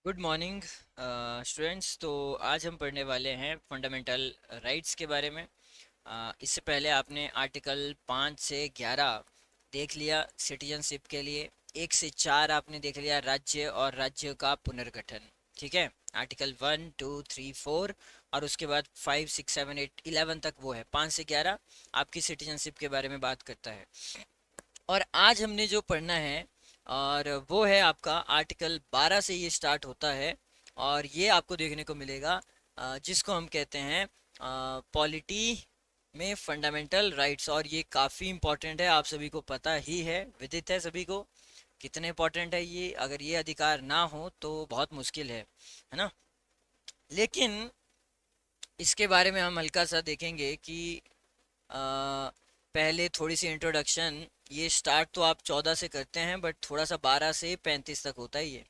Good morning students. तो आज हम पढ़ने वाले हैं फंडामेंटल राइट्स के बारे में। इससे पहले आपने आर्टिकल 5 से 11 देख लिया सिटीजनशिप के लिए। 1 से 4 आपने देख लिया राज्य और राज्य का पुनर्गठन। ठीक है, आर्टिकल 1, 2, 3, 4 और उसके बाद 5, 6, 7, 8, 11 तक वो है। 5 से 11 आपकी सिटीजनशिप के बारे में बात करता है। और आज हमने जो पढ़ना है और वो है आपका आर्टिकल 12 से ये स्टार्ट होता है। और ये आपको देखने को मिलेगा जिसको हम कहते हैं पॉलिटी में फंडामेंटल राइट्स। और ये काफ़ी इम्पोर्टेंट है, आप सभी को पता ही है, विदित है सभी को कितने इम्पोर्टेंट है ये। अगर ये अधिकार ना हो तो बहुत मुश्किल है ना। लेकिन इसके बारे में हम हल्का सा देखेंगे कि अ, पहले थोड़ी सी इंट्रोडक्शन। ये स्टार्ट तो आप 14 से करते हैं बट थोड़ा सा 12 से 35 तक होता है ये।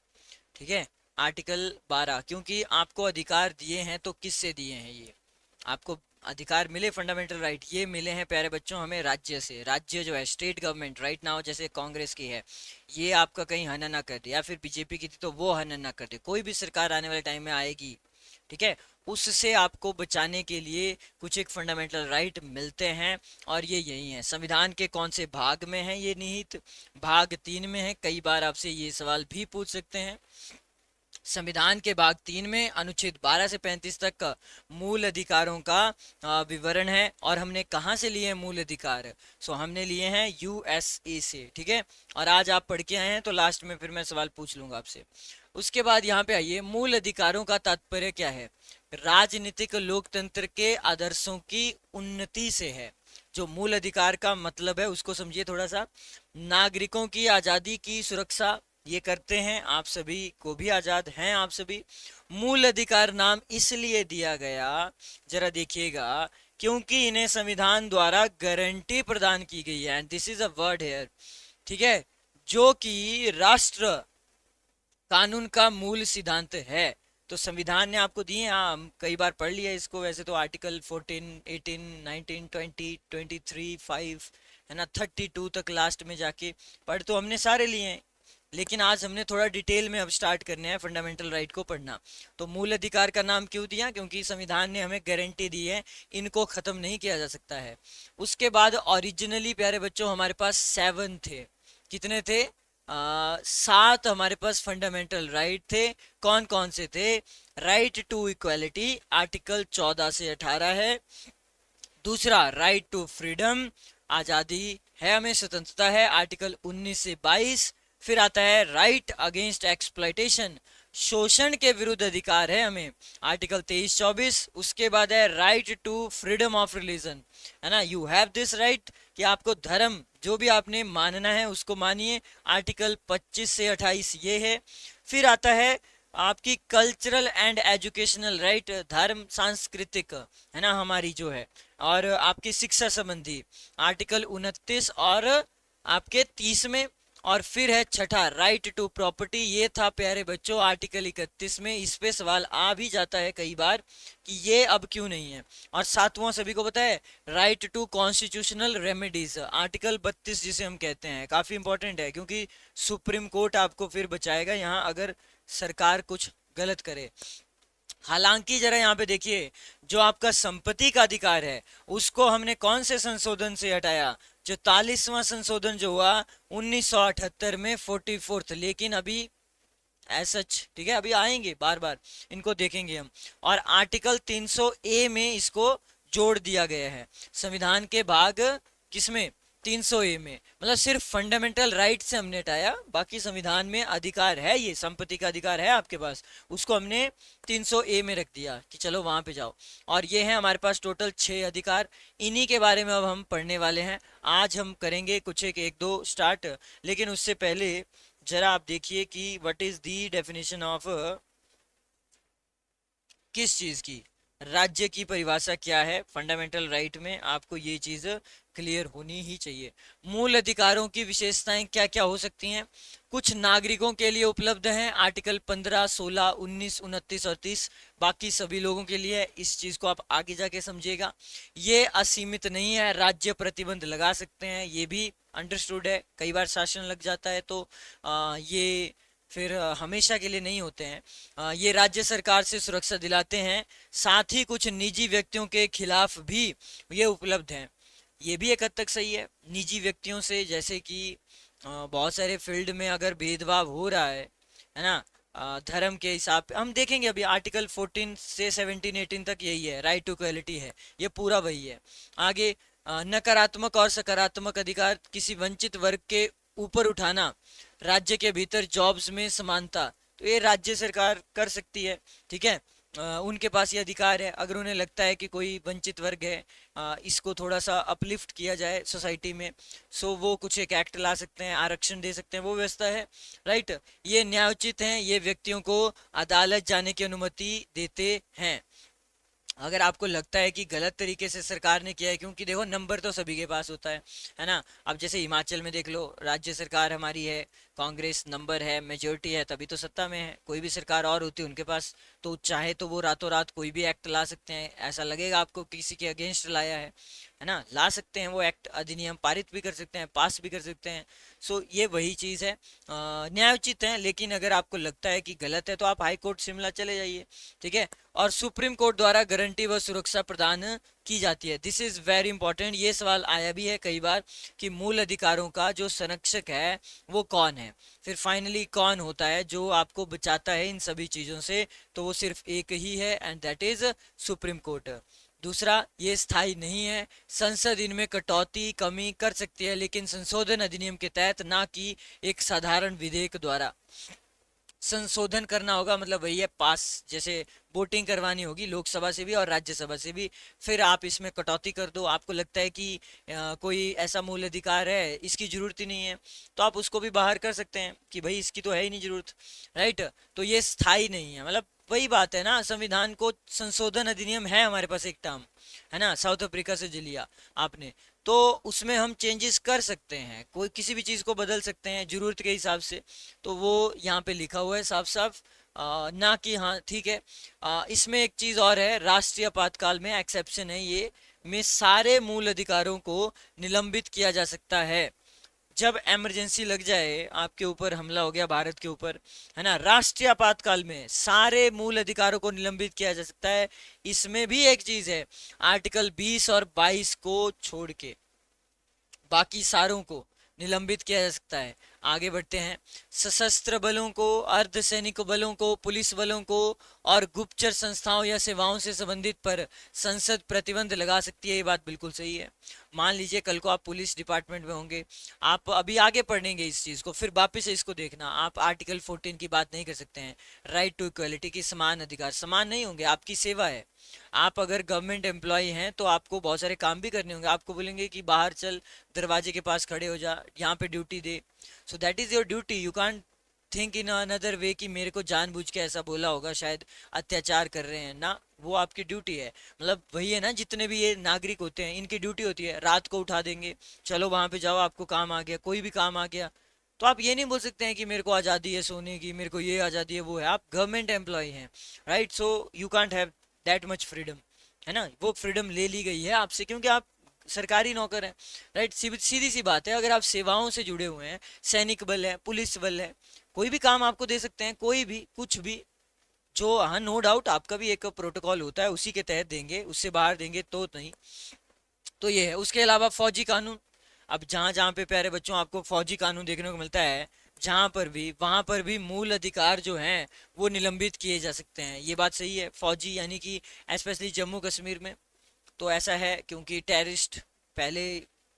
ठीक है, आर्टिकल 12 क्योंकि आपको अधिकार दिए हैं तो किससे दिए हैं ये आपको अधिकार मिले। फंडामेंटल राइट ये मिले हैं प्यारे बच्चों हमें राज्य से। राज्य जो है स्टेट गवर्नमेंट राइट नाउ जैसे कांग्रेस की है, ये आपका कहीं हनन ना कर दे, या फिर बीजेपी की थी तो वो हनन ना कर दे। कोई भी सरकार आने वाले टाइम में आएगी, ठीक है, उससे आपको बचाने के लिए कुछ एक फंडामेंटल राइट मिलते हैं। और ये यही है। संविधान के कौन से भाग में है ये निहित? भाग 3 में है। कई बार आपसे ये सवाल भी पूछ सकते हैं। संविधान के भाग 3 में अनुच्छेद 12 से 35 तक का मूल अधिकारों का विवरण है। और हमने कहाँ से लिए हैं मूल अधिकार? हमने लिए हैं यूएसए से। ठीक है, और आज आप पढ़ के आए हैं तो लास्ट में फिर मैं सवाल पूछ लूंगा आपसे। उसके बाद यहाँ पे आइए, मूल अधिकारों का तात्पर्य क्या है? राजनीतिक लोकतंत्र के आदर्शों की उन्नति से है। जो मूल अधिकार का मतलब है उसको समझिए थोड़ा सा। नागरिकों की आजादी की सुरक्षा ये करते हैं, आप सभी को भी आजाद हैं आप सभी। मूल अधिकार नाम इसलिए दिया गया, जरा देखिएगा, क्योंकि इन्हें संविधान द्वारा गारंटी प्रदान की गई है। And this is a word hair. ठीक है, जो कि राष्ट्र कानून का मूल सिद्धांत है। तो संविधान ने आपको दिए, हाँ हम कई बार पढ़ लिया इसको। वैसे तो आर्टिकल 14, 18, 19, 20, 23, 5 है ना, 32 तक लास्ट में जाके पढ़ तो हमने सारे लिए हैं। लेकिन आज हमने थोड़ा डिटेल में अब स्टार्ट करने हैं फंडामेंटल राइट को पढ़ना। तो मूल अधिकार का नाम क्यों दिया? क्योंकि संविधान ने हमें गारंटी दी है, इनको खत्म नहीं किया जा सकता है। उसके बाद ओरिजिनली प्यारे बच्चों हमारे पास 7 थे। कितने थे? 7 हमारे पास फंडामेंटल राइट थे। कौन कौन से थे? राइट टू इक्वालिटी आर्टिकल 14 से 18 है। दूसरा राइट टू फ्रीडम, आजादी है हमें, स्वतंत्रता है, आर्टिकल 19 से 22। फिर आता है राइट अगेंस्ट एक्सप्लॉयटेशन, शोषण के विरुद्ध अधिकार है हमें, आर्टिकल 23-24। उसके बाद है right to freedom of religion, है ना, यू हैव दिस राइट कि आपको धर्म जो भी आपने मानना है उसको मानिए, आर्टिकल 25 से 28 ये है। फिर आता है आपकी कल्चरल एंड एजुकेशनल राइट, धर्म सांस्कृतिक है ना हमारी जो है, और आपकी शिक्षा संबंधी, आर्टिकल 29 और आपके 30 में। और फिर है छठा राइट टू प्रॉपर्टी, ये था प्यारे बच्चों आर्टिकल 31 में। इस पे सवाल आ भी जाता है कई बार कि ये अब क्यों नहीं है। और सातवां सभी को पता है, right to constitutional remedies, article 32 जिसे हम कहते हैं, काफी इंपॉर्टेंट है क्योंकि सुप्रीम कोर्ट आपको फिर बचाएगा यहाँ अगर सरकार कुछ गलत करे। हालांकि जरा यहाँ पे देखिए, जो आपका संपत्ति का अधिकार है उसको हमने कौन से संशोधन से हटाया? जो 44वां संशोधन जो हुआ 1978 में, 44th। लेकिन अभी सच, ठीक है, अभी आएंगे बार बार इनको देखेंगे हम। और आर्टिकल 300 ए में इसको जोड़ दिया गया है संविधान के भाग किसमें? 300 ए में। मतलब सिर्फ फंडामेंटल राइट से हमने हटाया, बाकी संविधान में अधिकार है, ये संपत्ति का अधिकार है आपके पास, उसको हमने 300 ए में रख दिया कि चलो वहां पे जाओ। और ये है हमारे पास टोटल 6 अधिकार, इन्हीं के बारे में अब हम पढ़ने वाले हैं। आज हम करेंगे कुछ एक दो स्टार्ट। लेकिन उससे पहले जरा आप देखिए कि what is the definition of किस चीज की, राज्य की परिभाषा क्या है फंडामेंटल राइट में, आपको ये चीज क्लियर होनी ही चाहिए। मूल अधिकारों की विशेषताएं क्या क्या हो सकती हैं? कुछ नागरिकों के लिए उपलब्ध हैं, आर्टिकल 15, 16, 19, 29 और 30। बाकी सभी लोगों के लिए है, इस चीज को आप आगे जाके समझिएगा। ये असीमित नहीं है, राज्य प्रतिबंध लगा सकते हैं, ये भी अंडरस्टूड है। कई बार शासन लग जाता है तो ये फिर हमेशा के लिए नहीं होते हैं। ये राज्य सरकार से सुरक्षा दिलाते हैं, साथ ही कुछ निजी व्यक्तियों के खिलाफ भी ये उपलब्ध हैं। ये भी एक हद तक सही है। निजी व्यक्तियों से, जैसे कि बहुत सारे फील्ड में अगर भेदभाव हो रहा है ना, धर्म के हिसाब पे हम देखेंगे। अभी आर्टिकल 14 से 17 18 तक यही है, राइट टू इक्वलिटी है, ये पूरा वही है। आगे नकारात्मक और सकारात्मक अधिकार किसी वंचित वर्ग के ऊपर उठाना, राज्य के भीतर जॉब्स में समानता, तो ये राज्य सरकार कर सकती है। ठीक है, उनके पास ये अधिकार है। अगर उन्हें लगता है कि कोई वंचित वर्ग है, इसको थोड़ा सा अपलिफ्ट किया जाए सोसाइटी में, सो वो कुछ एक एक्ट ला सकते हैं, आरक्षण दे सकते हैं, वो व्यवस्था है। राइट, ये न्यायोचित हैं, ये व्यक्तियों को अदालत जाने की अनुमति देते हैं। अगर आपको लगता है कि गलत तरीके से सरकार ने किया है, क्योंकि देखो नंबर तो सभी के पास होता है ना। अब जैसे हिमाचल में देख लो, राज्य सरकार हमारी है, कांग्रेस नंबर है, मेजोरिटी है, तभी तो सत्ता में है। कोई भी सरकार और होती है उनके पास, तो चाहे तो वो रातों रात कोई भी एक्ट ला सकते हैं। ऐसा लगेगा आपको किसी के अगेंस्ट लाया है ना, ला सकते हैं वो एक्ट, अधिनियम पारित भी कर सकते हैं, पास भी कर सकते हैं। सो ये वही चीज़ है, न्यायोचित है। लेकिन अगर आपको लगता है कि गलत है, तो आप हाई कोर्ट शिमला चले जाइए। ठीक है, और सुप्रीम कोर्ट द्वारा गारंटी व सुरक्षा प्रदान की जाती है। This is very important. ये सवाल आया भी है कई बार कि मूल अधिकारों का जो संरक्षक है वो कौन है। फिर फाइनली कौन होता है जो आपको बचाता है इन सभी चीज़ों से, तो वो सिर्फ एक ही है, and that is supreme court. दूसरा, ये स्थायी नहीं है। संसद इनमें कटौती कमी कर सकती है, लेकिन संशोधन अधिनियम के तहत, ना कि एक साधारण विधेयक द्वारा। संशोधन करना होगा मतलब वही है पास, जैसे वोटिंग करवानी होगी लोकसभा से भी और राज्यसभा से भी, फिर आप इसमें कटौती कर दो। आपको लगता है कि कोई ऐसा मूल अधिकार है, इसकी जरूरत ही नहीं है, तो आप उसको भी बाहर कर सकते हैं कि भाई इसकी तो है ही नहीं जरूरत। राइट, तो ये स्थायी नहीं है। मतलब वही बात है ना, संविधान को संशोधन अधिनियम है हमारे पास एक टर्म, है ना, साउथ अफ्रीका से जो लिया आपने, तो उसमें हम चेंजेस कर सकते हैं, कोई किसी भी चीज़ को बदल सकते हैं ज़रूरत के हिसाब से। तो वो यहाँ पे लिखा हुआ है साफ साफ, ना कि हाँ ठीक है। इसमें एक चीज़ और है, राष्ट्रीय आपातकाल में एक्सेप्शन है ये, में सारे मूल अधिकारों को निलंबित किया जा सकता है। जब इमरजेंसी लग जाए, आपके ऊपर हमला हो गया भारत के ऊपर, है ना, राष्ट्रीय आपातकाल में सारे मूल अधिकारों को निलंबित किया जा सकता है। इसमें भी एक चीज है, आर्टिकल 20 और 22 को छोड़ के बाकी सारों को निलंबित किया जा सकता है। आगे बढ़ते हैं। सशस्त्र बलों को, अर्धसैनिक बलों को, पुलिस बलों को और गुप्तचर संस्थाओं या सेवाओं से संबंधित पर संसद प्रतिबंध लगा सकती है। ये बात बिल्कुल सही है। मान लीजिए कल को आप पुलिस डिपार्टमेंट में होंगे, आप अभी आगे पढ़ेंगे इस चीज़ को, फिर वापस से इसको देखना, आप आर्टिकल 14 की बात नहीं कर सकते हैं, राइट टू इक्वलिटी की, समान अधिकार। समान नहीं होंगे, आपकी सेवा है। आप अगर गवर्नमेंट एम्प्लॉय हैं तो आपको बहुत सारे काम भी करने होंगे, आपको बोलेंगे कि बाहर चल, दरवाजे के पास खड़े हो जा, यहाँ पे duty they. So that is your duty, you can't think in another वे कि मेरे को जानबूझ के ऐसा बोला होगा, शायद अत्याचार कर रहे हैं ना, वो आपकी ड्यूटी है। मतलब वही है ना, जितने भी ये नागरिक होते हैं इनकी ड्यूटी होती है, रात को उठा देंगे, चलो वहां पे जाओ, आपको काम आ गया, कोई भी काम आ गया, तो आप ये नहीं बोल सकते हैं कि मेरे को आज़ादी है सोने की, मेरे को ये आज़ादी है वो है। आप गवर्नमेंट एम्प्लॉय हैं, right, so you can't have that much freedom, है ना। वो फ्रीडम ले ली गई है आपसे क्योंकि आप सरकारी नौकर हैं, राइट। सीधी सी बात है, अगर आप सेवाओं से जुड़े हुए हैं, सैनिक बल है, पुलिस बल है, कोई भी काम आपको दे सकते हैं, कोई भी कुछ भी, जो हाँ नो डाउट आपका भी एक प्रोटोकॉल होता है, उसी के तहत देंगे, उससे बाहर देंगे तो नहीं। तो ये है। उसके अलावा फौजी कानून, अब जहाँ जहाँ पे प्यारे बच्चों आपको फौजी कानून देखने को मिलता है, जहाँ पर भी वहाँ पर भी मूल अधिकार जो हैं वो निलंबित किए जा सकते हैं। ये बात सही है। फौजी यानी कि स्पेशली जम्मू कश्मीर में तो ऐसा है, क्योंकि टेररिस्ट पहले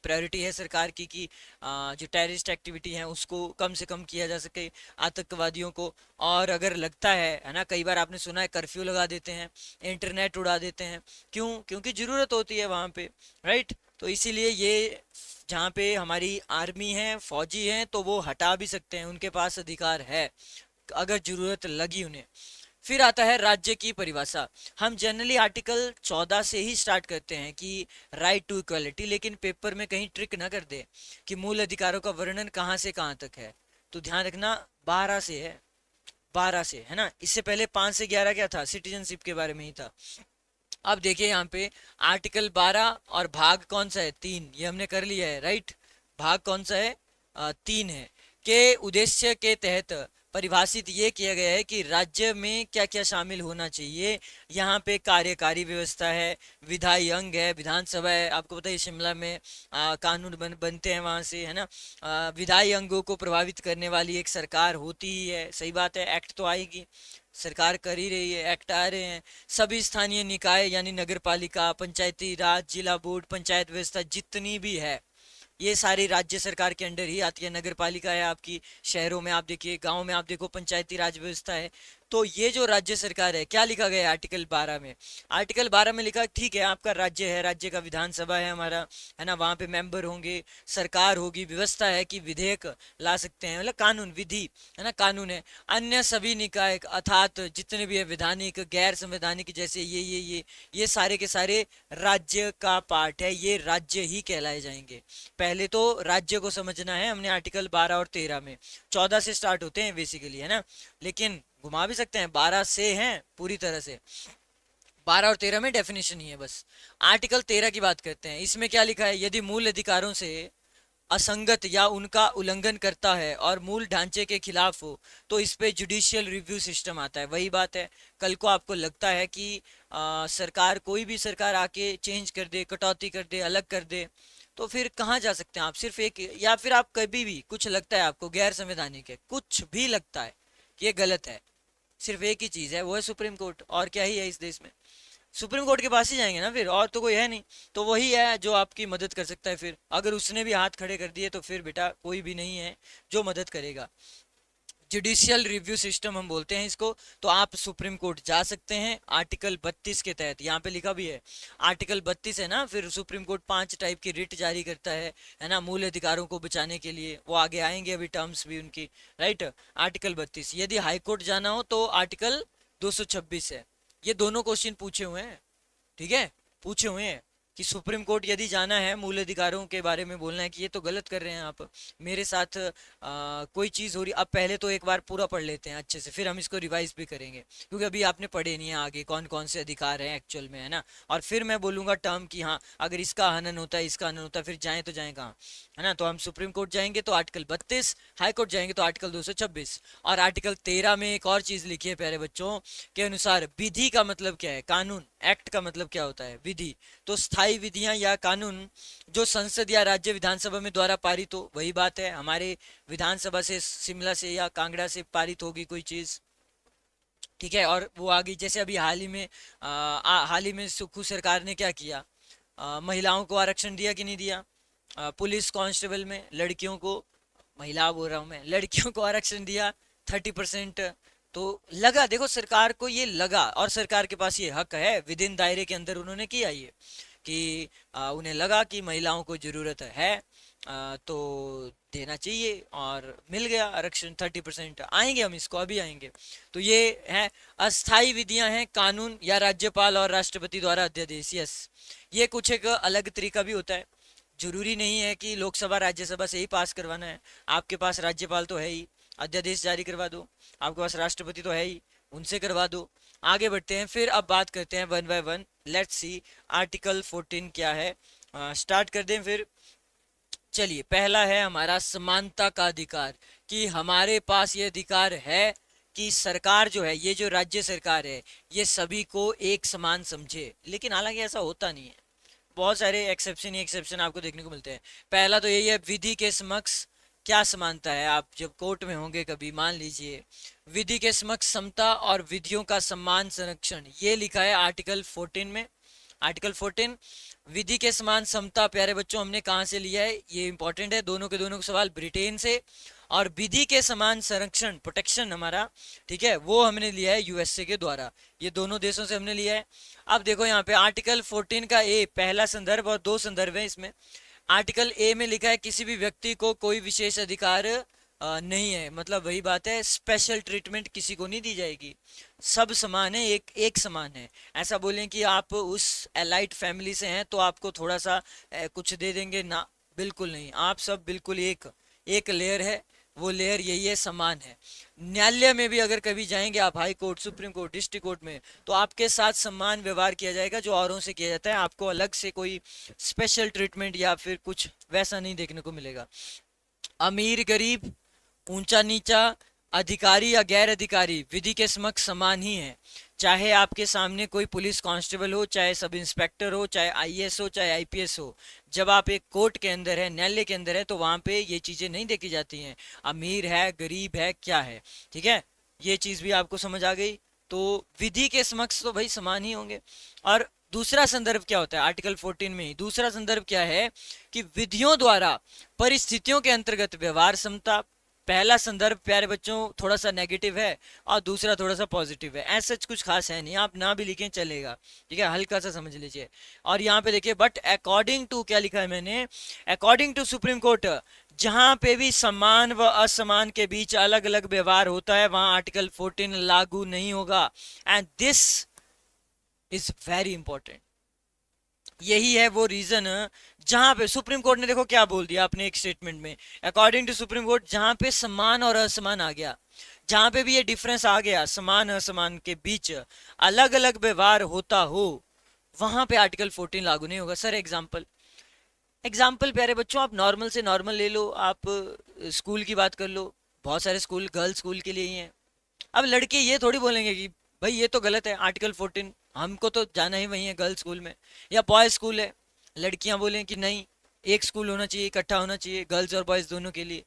प्रायोरिटी है सरकार की कि जो टेररिस्ट एक्टिविटी है उसको कम से कम किया जा सके, आतंकवादियों को। और अगर लगता है ना, कई बार आपने सुना है कर्फ्यू लगा देते हैं, इंटरनेट उड़ा देते हैं, क्यों? क्योंकि ज़रूरत होती है वहाँ पे, राइट। तो इसीलिए ये जहाँ पे हमारी आर्मी है, फौजी हैं, तो वो हटा भी सकते हैं, उनके पास अधिकार है अगर ज़रूरत लगी उन्हें। फिर आता है राज्य की परिभाषा। हम जनरली आर्टिकल 14 से ही स्टार्ट करते हैं कि राइट टू इक्वलिटी, लेकिन पेपर में कहीं ट्रिक ना कर दे कि मूल अधिकारों का वर्णन कहाँ से कहाँ तक है। तो ध्यान रखना 12 से है, 12 से, है ना। इससे पहले 5 से 11 क्या था, सिटीजनशिप के बारे में ही था। अब देखिए यहाँ पे आर्टिकल 12 और भाग कौन सा है, 3, ये हमने कर लिया है, राइट। भाग कौन सा है, 3 है। के उद्देश्य के तहत परिभाषित ये किया गया है कि राज्य में क्या क्या शामिल होना चाहिए। यहाँ पे कार्यकारी व्यवस्था है, विधायी अंग है, विधानसभा है। आपको पता है शिमला में कानून बनते हैं वहाँ से, है ना। विधायी अंगों को प्रभावित करने वाली एक सरकार होती ही है, सही बात है। एक्ट तो आएगी, सरकार कर ही रही है, एक्ट आ रहे हैं। सभी स्थानीय निकाय यानी नगर पालिका, पंचायती राज, जिला बोर्ड, पंचायत व्यवस्था जितनी भी है, ये सारी राज्य सरकार के अंडर ही आती है। नगर पालिका है आपकी, शहरों में आप देखिए, गांव में आप देखो पंचायती राज व्यवस्था है। तो ये जो राज्य सरकार है, क्या लिखा गया है आर्टिकल 12 में? आर्टिकल 12 में लिखा, ठीक है आपका राज्य है, राज्य का विधानसभा है हमारा, है ना, वहां पे मेंबर होंगे, सरकार होगी, व्यवस्था है कि विधेयक ला सकते हैं, मतलब कानून, विधि, है ना, कानून है। अन्य सभी निकाय अर्थात जितने भी है, वैधानिक, गैर संवैधानिक, जैसे ये सारे के सारे राज्य का पार्ट है, ये राज्य ही कहलाए जाएंगे। पहले तो राज्य को समझना है हमने, आर्टिकल 12 और 13 में। 14 से स्टार्ट होते हैं बेसिकली, है ना, लेकिन घुमा भी सकते हैं, 12 से हैं पूरी तरह से। 12 और 13 में डेफिनेशन ही है बस। आर्टिकल 13 की बात करते हैं। इसमें क्या लिखा है? यदि मूल अधिकारों से असंगत या उनका उल्लंघन करता है और मूल ढांचे के खिलाफ हो, तो इस पे जुडिशियल रिव्यू सिस्टम आता है। वही बात है, कल को आपको लगता है कि सरकार, कोई भी सरकार आके चेंज कर दे, कटौती कर दे, अलग कर दे, तो फिर कहाँ जा सकते हैं आप? सिर्फ एक, या फिर आप कभी भी कुछ लगता है आपको गैर संवैधानिक है, कुछ भी लगता है कि ये गलत है, सिर्फ एक ही चीज है, वो है सुप्रीम कोर्ट। और क्या ही है इस देश में? सुप्रीम कोर्ट के पास ही जाएंगे ना फिर, और तो कोई है नहीं। तो वही है जो आपकी मदद कर सकता है। फिर अगर उसने भी हाथ खड़े कर दिए तो फिर बेटा कोई भी नहीं है जो मदद करेगा। जुडिशियल रिव्यू सिस्टम हम बोलते हैं इसको। तो आप सुप्रीम कोर्ट जा सकते हैं आर्टिकल 32 के तहत, यहाँ पे लिखा भी है आर्टिकल 32 है ना। फिर सुप्रीम कोर्ट 5 टाइप की रिट जारी करता है ना, मूल अधिकारों को बचाने के लिए। वो आगे आएंगे अभी टर्म्स भी उनकी, राइट। आर्टिकल 32, यदि हाई कोर्ट जाना हो तो आर्टिकल 226 है। ये दोनों क्वेश्चन पूछे हुए हैं, ठीक है, पूछे हुए हैं कि सुप्रीम कोर्ट यदि जाना है, मूल अधिकारों के बारे में बोलना है कि ये तो गलत कर रहे हैं आप मेरे साथ, कोई चीज हो रही। अब पहले तो एक बार पूरा पढ़ लेते हैं अच्छे से, फिर हम इसको रिवाइज भी करेंगे, क्योंकि अभी आपने पढ़े नहीं है आगे कौन कौन से अधिकार हैं एक्चुअल में, है ना। और फिर मैं बोलूंगा टर्म की, हाँ अगर इसका हनन होता है, इसका हनन होता है, फिर जाए तो जाए कहाँ, है ना। तो हम सुप्रीम कोर्ट जाएंगे तो आर्टिकल 32, हाई कोर्ट जाएंगे तो आर्टिकल 226। और आर्टिकल 13 में एक और चीज लिखी है प्यारे बच्चों के अनुसार, विधि का मतलब क्या है? कानून। एक्ट का मतलब क्या होता है? विधि। तो स्थायी विधियां या कानून जो संसद या राज्य विधानसभा में द्वारा पारित हो, वही बात है, हमारे विधानसभा से, शिमला से या कांगड़ा से पारित होगी कोई चीज, ठीक है। और वो आ गई, जैसे अभी हाल ही में सुक्खू सरकार ने क्या किया, महिलाओं को आरक्षण दिया कि नहीं दिया? पुलिस कांस्टेबल में लड़कियों को, महिला बोल रहा हूँ मैं, लड़कियों को आरक्षण दिया 30%। तो लगा, देखो सरकार को ये लगा, और सरकार के पास ये हक है, विद इन दायरे के अंदर उन्होंने किया ये, कि उन्हें लगा कि महिलाओं को जरूरत है, तो देना चाहिए, और मिल गया आरक्षण 30%। आएंगे हम इसको, अभी आएंगे। तो ये है अस्थाई विधियां हैं, कानून या राज्यपाल और राष्ट्रपति द्वारा अध्यादेश। यस, ये कुछ एक अलग तरीका भी होता है। जरूरी नहीं है कि लोकसभा राज्यसभा से ही पास करवाना है। आपके पास राज्यपाल तो है ही, अध्यादेश जारी करवा दो। आपके पास राष्ट्रपति तो है ही, उनसे करवा दो। आगे बढ़ते हैं फिर, अब बात करते हैं one by one. Let's see article 14 क्या है, स्टार्ट कर दें फिर। चलिए, पहला है हमारा समानता का अधिकार, कि हमारे पास ये अधिकार है कि सरकार जो है, ये जो राज्य सरकार है, ये सभी को एक समान समझे। लेकिन हालांकि ऐसा होता नहीं है, बहुत सारे एक्सेप्शन ही एक्सेप्शन आपको देखने को मिलते हैं। पहला तो यही है, विधि के समक्ष क्या समानता है? आप जब कोर्ट में होंगे कभी, मान लीजिए, विधि के समक्ष समता और विधियों का समान संरक्षण, ये लिखा है आर्टिकल 14 में। आर्टिकल 14, विधि के समान समता प्यारे बच्चों हमने कहाँ से लिया है? ये इंपॉर्टेंट है, दोनों के दोनों सवाल ब्रिटेन से। और विधि के समान संरक्षण, प्रोटेक्शन हमारा, ठीक है, वो हमने लिया है यूएसए के द्वारा। ये दोनों देशों से हमने लिया है। अब देखो यहाँ पे आर्टिकल 14 का ए, पहला संदर्भ और दो संदर्भ है इसमें। आर्टिकल ए में लिखा है किसी भी व्यक्ति को कोई विशेष अधिकार नहीं है, मतलब वही बात है, स्पेशल ट्रीटमेंट किसी को नहीं दी जाएगी, सब समान है, एक एक समान है। ऐसा बोलें कि आप उस एलाइट फैमिली से हैं तो आपको थोड़ा सा कुछ दे देंगे ना, बिल्कुल नहीं, आप सब बिल्कुल एक एक लेयर है, वो लेयर यही है, समान है। न्यायालय में भी अगर कभी जाएंगे आप, high court, supreme court, district court में, तो आपके साथ समान व्यवहार किया जाएगा जो औरों से किया जाता है। आपको अलग से कोई स्पेशल ट्रीटमेंट या फिर कुछ वैसा नहीं देखने को मिलेगा। अमीर गरीब, ऊंचा नीचा, अधिकारी या गैर अधिकारी विधि के समक्ष समान ही है। चाहे आपके सामने कोई पुलिस कांस्टेबल हो, चाहे सब इंस्पेक्टर हो, चाहे आईएएस हो, चाहे आईपीएस हो, जब आप एक कोर्ट के अंदर है, न्यायालय के अंदर है, तो वहां पे ये चीजें नहीं देखी जाती हैं, अमीर है गरीब है क्या है। ठीक है, ये चीज भी आपको समझ आ गई। तो विधि के समक्ष तो भाई समान ही होंगे। और दूसरा संदर्भ क्या होता है आर्टिकल 14 में ही, दूसरा संदर्भ क्या है कि विधियों द्वारा परिस्थितियों के अंतर्गत व्यवहार समता। पहला संदर्भ प्यारे बच्चों थोड़ा सा नेगेटिव है और दूसरा थोड़ा सा पॉजिटिव है, ऐसा कुछ खास है नहीं, आप ना भी लिखें चलेगा। ठीक है, हल्का सा समझ लीजिए। और यहाँ पे देखिए, बट अकॉर्डिंग टू, क्या लिखा है मैंने, अकॉर्डिंग टू सुप्रीम कोर्ट, जहां पे भी समान व असमान के बीच अलग अलग व्यवहार होता है वहां आर्टिकल 14 लागू नहीं होगा। And this is very important. यही है वो रीजन जहां पे सुप्रीम कोर्ट ने देखो क्या बोल दिया अपने एक स्टेटमेंट में, अकॉर्डिंग टू सुप्रीम कोर्ट, जहां पे समान और असमान आ गया, जहां पे भी ये डिफरेंस आ गया समान असमान के बीच अलग अलग व्यवहार होता हो, वहां पे आर्टिकल 14 लागू नहीं होगा। सर एग्जाम्पल, एग्जाम्पल प्यारे बच्चों आप नॉर्मल से नॉर्मल ले लो, आप स्कूल की बात कर लो, बहुत सारे स्कूल गर्ल्स स्कूल के लिए ही हैं। अब लड़के ये थोड़ी बोलेंगे कि भाई ये तो गलत है आर्टिकल 14, हमको तो जाना ही वही है गर्ल्स स्कूल में। या बॉयज स्कूल है, लड़कियां बोलें कि नहीं एक स्कूल होना चाहिए, इकट्ठा होना चाहिए गर्ल्स और बॉयज दोनों के लिए।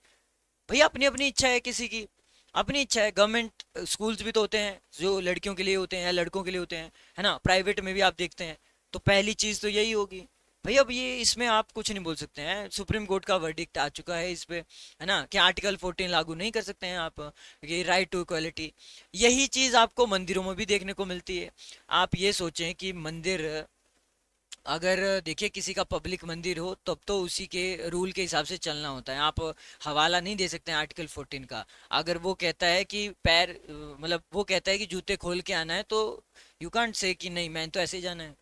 भैया अपनी अपनी इच्छा है, किसी की अपनी इच्छा है। गवर्नमेंट स्कूल्स भी तो होते हैं जो लड़कियों के लिए होते हैं या लड़कों के लिए होते हैं, है ना, प्राइवेट में भी आप देखते हैं। तो पहली चीज तो यही होगी। भैया अब ये इसमें आप कुछ नहीं बोल सकते हैं, सुप्रीम कोर्ट का वर्डिक्ट आ चुका है इस पे, है ना, कि आर्टिकल 14 लागू नहीं कर सकते हैं आप, ये राइट टू इक्वलिटी। यही चीज आपको मंदिरों में भी देखने को मिलती है। आप ये सोचें कि मंदिर, अगर देखिए किसी का पब्लिक मंदिर हो तब तो उसी के रूल के हिसाब से चलना होता है, आप हवाला नहीं दे सकते हैं आर्टिकल 14 का। अगर वो कहता है कि पैर मतलब वो कहता है कि जूते खोल के आना है, तो यू कांट से कि नहीं मैंने तो ऐसे ही जाना है।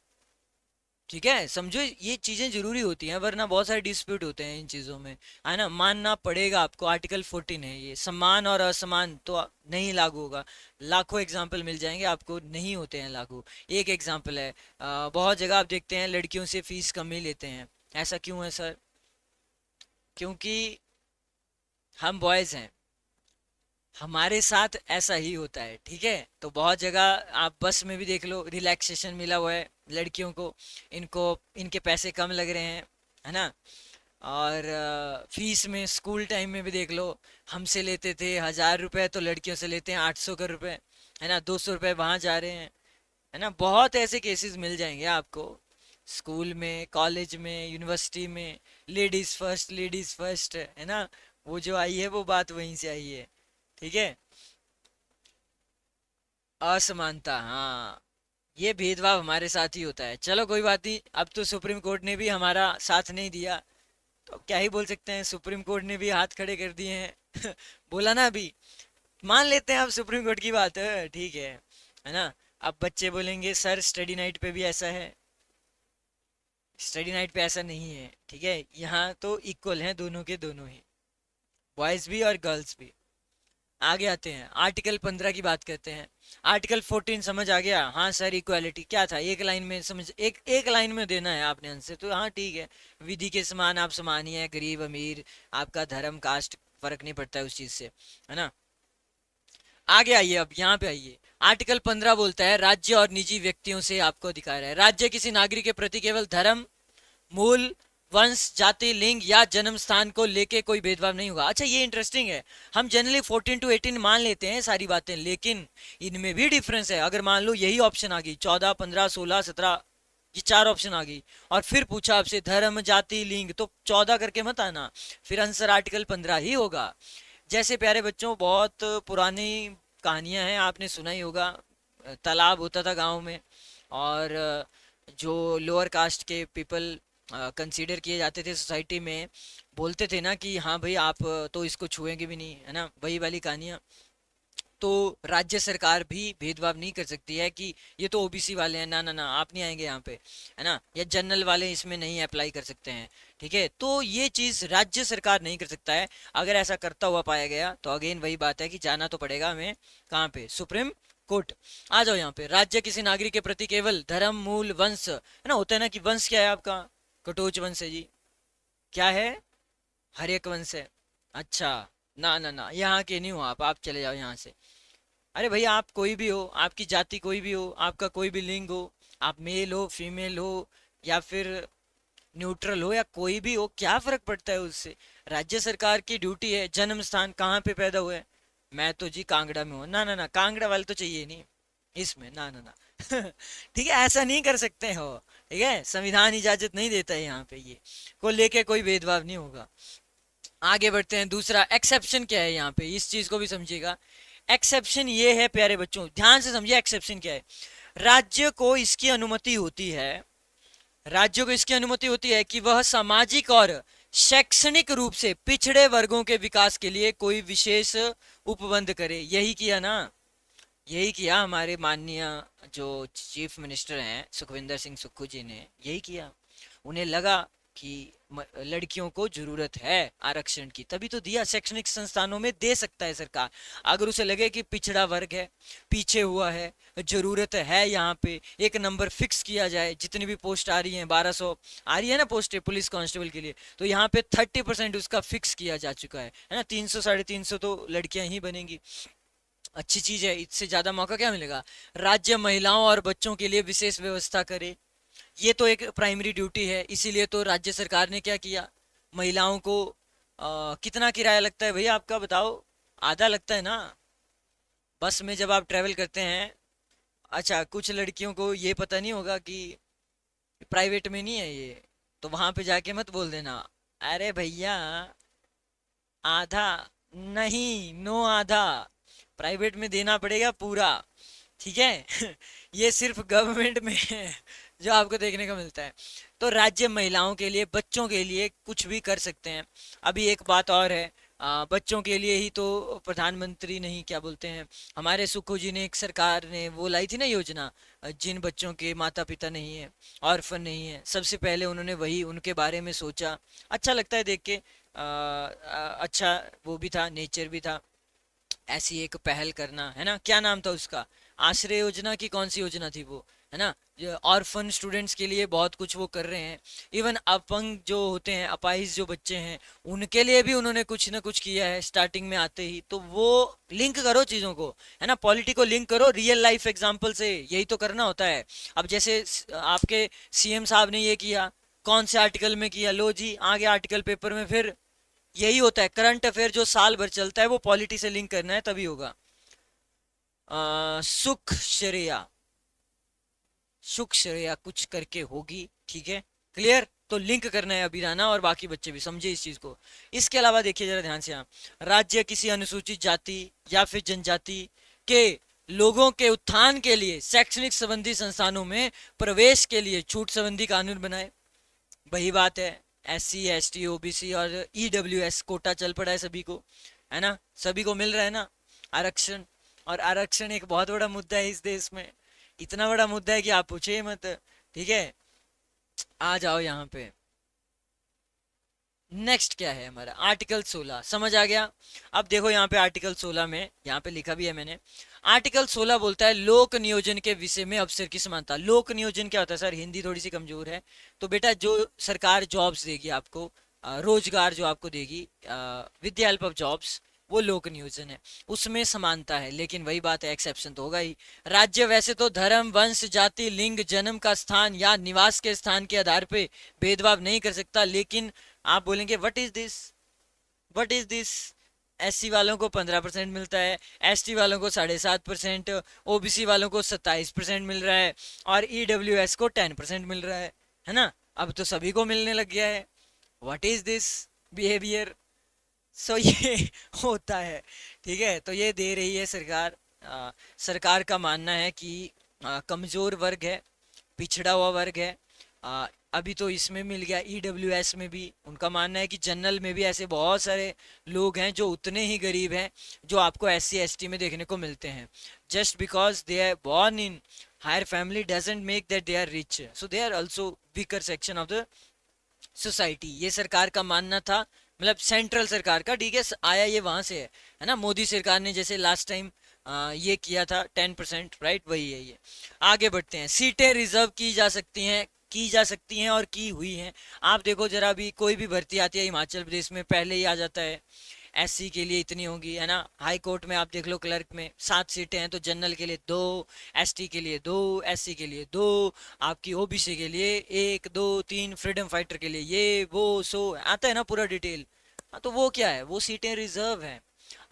ठीक है, समझो ये चीजें जरूरी होती हैं, वरना बहुत सारे डिस्प्यूट होते हैं इन चीजों में, है ना, मानना पड़ेगा आपको। आर्टिकल 14 है ये, समान और असमान तो नहीं लागू होगा। लाखों एग्जाम्पल मिल जाएंगे आपको, नहीं होते हैं लागू। एक एग्जाम्पल है, बहुत जगह आप देखते हैं लड़कियों से फीस कम ही लेते हैं। ऐसा क्यों है सर? क्योंकि हम बॉयज हैं, हमारे साथ ऐसा ही होता है। ठीक है, तो बहुत जगह आप बस में भी देख लो रिलैक्सेशन मिला हुआ है लड़कियों को, इनको इनके पैसे कम लग रहे हैं, है ना। और फीस में स्कूल टाइम में भी देख लो, हमसे लेते थे 1000 रुपए, तो लड़कियों से लेते हैं 800 का रुपए, है ना, 200 रुपए वहां जा रहे हैं, है ना। बहुत ऐसे केसेस मिल जाएंगे आपको स्कूल में, कॉलेज में, यूनिवर्सिटी में। लेडीज फर्स्ट, लेडीज फर्स्ट, है ना, वो जो आई है वो बात वहीं से आई है। ठीक है, असमानता, हाँ, ये भेदभाव हमारे साथ ही होता है। चलो कोई बात नहीं, अब तो सुप्रीम कोर्ट ने भी हमारा साथ नहीं दिया, तो अब क्या ही बोल सकते हैं, सुप्रीम कोर्ट ने भी हाथ खड़े कर दिए हैं बोला ना अभी, मान लेते हैं अब सुप्रीम कोर्ट की बात है, ठीक है ना। अब बच्चे बोलेंगे सर स्टडी नाइट पे भी ऐसा है, स्टडी नाइट पे ऐसा नहीं है। ठीक है, यहाँ तो इक्वल हैं दोनों के दोनों ही, बॉयज भी और गर्ल्स भी। आगे आते हैं, आर्टिकल 15 की बात करते हैं। आर्टिकल 14 समझ आ गया? हाँ सर, इक्वालिटी क्या था, एक लाइन में समझ, एक एक लाइन में देना है आपने आंसर, तो हाँ ठीक है, विधि के समान आप समान ही है, गरीब अमीर, आपका धर्म कास्ट फर्क नहीं पड़ता है उस चीज से, है ना। आगे आइए, अब यहाँ पे आइए। आर्टिकल 15 बोलता है राज्य और निजी व्यक्तियों से आपको अधिकार है, राज्य किसी नागरिक के प्रति केवल धर्म, मूल, वंश, जाति, लिंग या जन्म स्थान को लेके कोई भेदभाव नहीं होगा। अच्छा ये इंटरेस्टिंग है, हम जनरली 14 to 18 मान लेते हैं सारी बातें, लेकिन इनमें भी डिफरेंस है। अगर मान लो यही ऑप्शन आ गई 14, 15, 16, 17, ये चार ऑप्शन आ गई, और फिर पूछा आपसे धर्म, जाति, लिंग, तो 14 करके मत आना, फिर आंसर आर्टिकल 15 ही होगा। जैसे प्यारे बच्चों बहुत पुरानी कहानियां हैं, आपने सुना ही होगा, तालाब होता था गांव में, और जो लोअर कास्ट के पीपल कंसीडर किए जाते थे सोसाइटी में, बोलते थे ना कि हाँ भाई आप तो इसको छुएंगे भी नहीं, है ना, वही वाली कहानियाँ। तो राज्य सरकार भी भेदभाव नहीं कर सकती है कि ये तो ओबीसी वाले हैं, ना ना ना आप नहीं आएंगे यहाँ पे, है ना, या जनरल वाले इसमें नहीं अप्लाई कर सकते हैं। ठीक है, तो ये चीज राज्य सरकार नहीं कर सकता है। अगर ऐसा करता हुआ पाया गया तो अगेन वही बात है कि जाना तो पड़ेगा हमें कहाँ पे, सुप्रीम कोर्ट। आ जाओ यहाँ पे, राज्य किसी नागरिक के प्रति केवल धर्म, मूल, वंश, है ना, होता है ना कि वंश क्या है आपका, कटोच वंश है जी, क्या है, हर्यक वंश है। अच्छा, ना ना ना, यहाँ के नहीं हो आप चले जाओ यहाँ से। अरे भैया आप कोई भी हो, आपकी जाति कोई भी हो, आपका कोई भी लिंग हो, आप मेल हो फीमेल हो या फिर न्यूट्रल हो या कोई भी हो, क्या फर्क पड़ता है उससे। राज्य सरकार की ड्यूटी है। जन्म स्थान कहाँ पे पैदा हुए? मैं तो जी कांगड़ा में हूँ। ना ना ना, कांगड़ा वाले तो चाहिए नहीं इसमें, ना ना ना। ठीक है, ऐसा नहीं कर सकते हो। ठीक है, संविधान इजाजत नहीं देता है यहाँ पे ये को लेके कोई भेदभाव नहीं होगा। आगे बढ़ते हैं। दूसरा एक्सेप्शन क्या है यहाँ पे, इस चीज को भी समझिएगा। एक्सेप्शन ये है प्यारे बच्चों, ध्यान से समझिए एक्सेप्शन क्या है। राज्य को इसकी अनुमति होती है, राज्यों को इसकी अनुमति होती है कि वह सामाजिक और शैक्षणिक रूप से पिछड़े वर्गों के विकास के लिए कोई विशेष उपबंध करे। यही किया ना, यही किया हमारे माननीय जो चीफ मिनिस्टर हैं सुखविंदर सिंह सुक्खू जी ने, यही किया। उन्हें लगा कि लड़कियों को जरूरत है आरक्षण की, तभी तो दिया। शैक्षणिक संस्थानों में दे सकता है सरकार, अगर उसे लगे कि पिछड़ा वर्ग है, पीछे हुआ है, जरूरत है यहाँ पे एक नंबर फिक्स किया जाए। जितनी भी पोस्ट आ रही हैं, 1200 आ रही है ना पोस्टें पुलिस कांस्टेबल के लिए, तो यहाँ पे 30% उसका फिक्स किया जा चुका है ना। 300 350 तो लड़कियां ही बनेंगी। अच्छी चीज है, इससे ज्यादा मौका क्या मिलेगा। राज्य महिलाओं और बच्चों के लिए विशेष व्यवस्था करे, ये तो एक प्राइमरी ड्यूटी है। इसीलिए तो राज्य सरकार ने क्या किया, महिलाओं को कितना किराया लगता है भैया आपका बताओ? आधा लगता है ना बस में जब आप ट्रेवल करते हैं। अच्छा, कुछ लड़कियों को ये पता नहीं होगा कि प्राइवेट में नहीं है ये, तो वहां पे जाके मत बोल देना अरे भैया आधा नहीं, नो आधा, प्राइवेट में देना पड़ेगा पूरा। ठीक है। ये सिर्फ गवर्नमेंट में है जो आपको देखने को मिलता है। तो राज्य महिलाओं के लिए बच्चों के लिए कुछ भी कर सकते हैं। अभी एक बात और है, बच्चों के लिए ही तो प्रधानमंत्री नहीं क्या बोलते हैं, हमारे सुखो जी ने, एक सरकार ने वो लाई थी ना योजना, जिन बच्चों के माता पिता नहीं है, ऑर्फन नहीं है, सबसे पहले उन्होंने वही उनके बारे में सोचा। अच्छा लगता है देख के। अच्छा वो भी था, नेचर भी था ऐसी एक पहल करना, है ना। क्या नाम था उसका, आश्रय योजना की कौन सी योजना थी वो, है ना। ऑर्फन स्टूडेंट्स के लिए बहुत कुछ वो कर रहे हैं। इवन अपंग जो होते हैं, अपाहिज जो बच्चे हैं, उनके लिए भी उन्होंने कुछ ना कुछ किया है स्टार्टिंग में आते ही। तो वो लिंक करो चीज़ों को, है ना, पॉलिटी को लिंक करो रियल लाइफ एग्जाम्पल से, यही तो करना होता है। अब जैसे आपके सीएम साहब ने ये किया, कौन से आर्टिकल में किया, लो जी आगे आर्टिकल पेपर में फिर यही होता है। करंट अफेयर जो साल भर चलता है वो पॉलिटी से लिंक करना है, तभी होगा। सुख श्रेया, सुख श्रेया कुछ करके होगी, ठीक है, क्लियर। तो लिंक करना है अभिराना और बाकी बच्चे भी समझे इस चीज को। इसके अलावा देखिए जरा ध्यान से, आप राज्य किसी अनुसूचित जाति या फिर जनजाति के लोगों के उत्थान के लिए शैक्षणिक संबंधी संस्थानों में प्रवेश के लिए छूट संबंधी कानून बनाए। वही बात है, SC ST OBC और EWS कोटा चल पड़ा है सभी को, है ना, सभी को मिल रहा है ना आरक्षण। और आरक्षण एक बहुत बड़ा मुद्दा है इस देश में, इतना बड़ा मुद्दा है कि आप पूछिए मत। ठीक है, आ जाओ यहाँ पे। नेक्स्ट क्या है हमारा, आर्टिकल 16, समझ आ गया। अब देखो यहाँ पे आर्टिकल 16 में, यहाँ पे लिखा भी है मैंने, आर्टिकल 16 बोलता है लोक नियोजन के विषय में अवसर की समानता। लोक नियोजन क्या होता है सर, हिंदी थोड़ी सी कमजोर है। तो बेटा जो सरकार जॉब्स देगी आपको, रोजगार जो आपको देगी, with the help of jobs, वो लोक नियोजन है, उसमें समानता है। लेकिन वही बात है, एक्सेप्शन तो होगा ही। राज्य वैसे तो धर्म, वंश, जाति, लिंग, जन्म का स्थान या निवास के स्थान के आधार पे भेदभाव नहीं कर सकता। लेकिन आप बोलेंगे what is this, what is this, SC वालों को 15% मिलता है, ST वालों को 7.5%, OBC वालों को 27% मिल रहा है और EWS को 10% मिल रहा है ना। अब तो सभी को मिलने लग गया है। What is this behaviour. So ये होता है। ठीक है, तो ये दे रही है सरकार। सरकार का मानना है कि कमजोर वर्ग है, पिछड़ा हुआ वर्ग है, अभी तो इसमें मिल गया, EWS में भी। उनका मानना है कि जनरल में भी ऐसे बहुत सारे लोग हैं जो उतने ही गरीब हैं जो आपको SC ST में देखने को मिलते हैं। Just because they are born in higher family doesn't make that they are rich, so they are also weaker section of the society. ये सरकार का मानना था, मतलब सेंट्रल सरकार का। ठीक है, आया ये वहां से है ना, मोदी सरकार ने जैसे लास्ट टाइम ये किया था 10%, राइट, वही है ये। आगे बढ़ते हैं। सीटें रिजर्व की जा सकती हैं, की जा सकती हैं और की हुई हैं। आप देखो जरा, भी कोई भी भर्ती आती है हिमाचल प्रदेश में पहले ही आ जाता है एससी के लिए इतनी होगी, है ना। हाई कोर्ट में आप देख लो, क्लर्क में 7 सीटें हैं, तो जनरल के लिए 2, एसटी के लिए 2, एससी के लिए 2, आपकी ओबीसी के लिए 1 2 3, फ्रीडम फाइटर के लिए ये वो सो आता है ना पूरा डिटेल। हाँ, तो वो क्या है, वो सीटें रिजर्व हैं,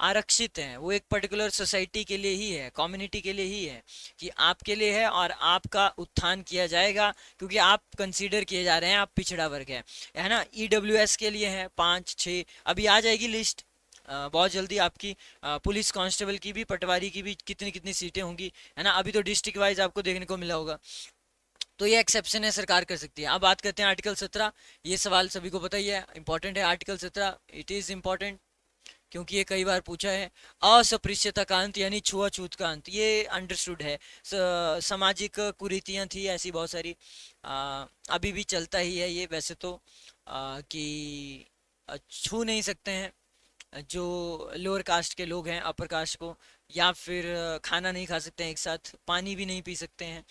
आरक्षित हैं, वो एक पर्टिकुलर सोसाइटी के लिए ही है, कम्युनिटी के लिए ही है, कि आपके लिए है और आपका उत्थान किया जाएगा, क्योंकि आप कंसीडर किए जा रहे हैं, आप पिछड़ा वर्ग है ना। ईडब्ल्यूएस के लिए है 5 6, अभी आ जाएगी लिस्ट बहुत जल्दी आपकी। पुलिस कांस्टेबल की भी, पटवारी की भी कितनी कितनी सीटें होंगी, है ना। अभी तो डिस्ट्रिक्ट वाइज आपको देखने को मिला होगा। तो ये एक्सेप्शन है, सरकार कर सकती है। अब बात करते हैं आर्टिकल 17। ये सवाल सभी को पता ही है, इंपॉर्टेंट है आर्टिकल 17, इट इज इंपॉर्टेंट, क्योंकि ये कई बार पूछा है। अस्पृश्यता का अंत यानी छुआछूत का अंत, ये अंडरस्टूड है। सामाजिक कुरीतियां थी ऐसी बहुत सारी, अभी भी चलता ही है ये वैसे तो, कि छू नहीं सकते हैं जो लोअर कास्ट के लोग हैं अपर कास्ट को, या फिर खाना नहीं खा सकते हैं एक साथ, पानी भी नहीं पी सकते हैं।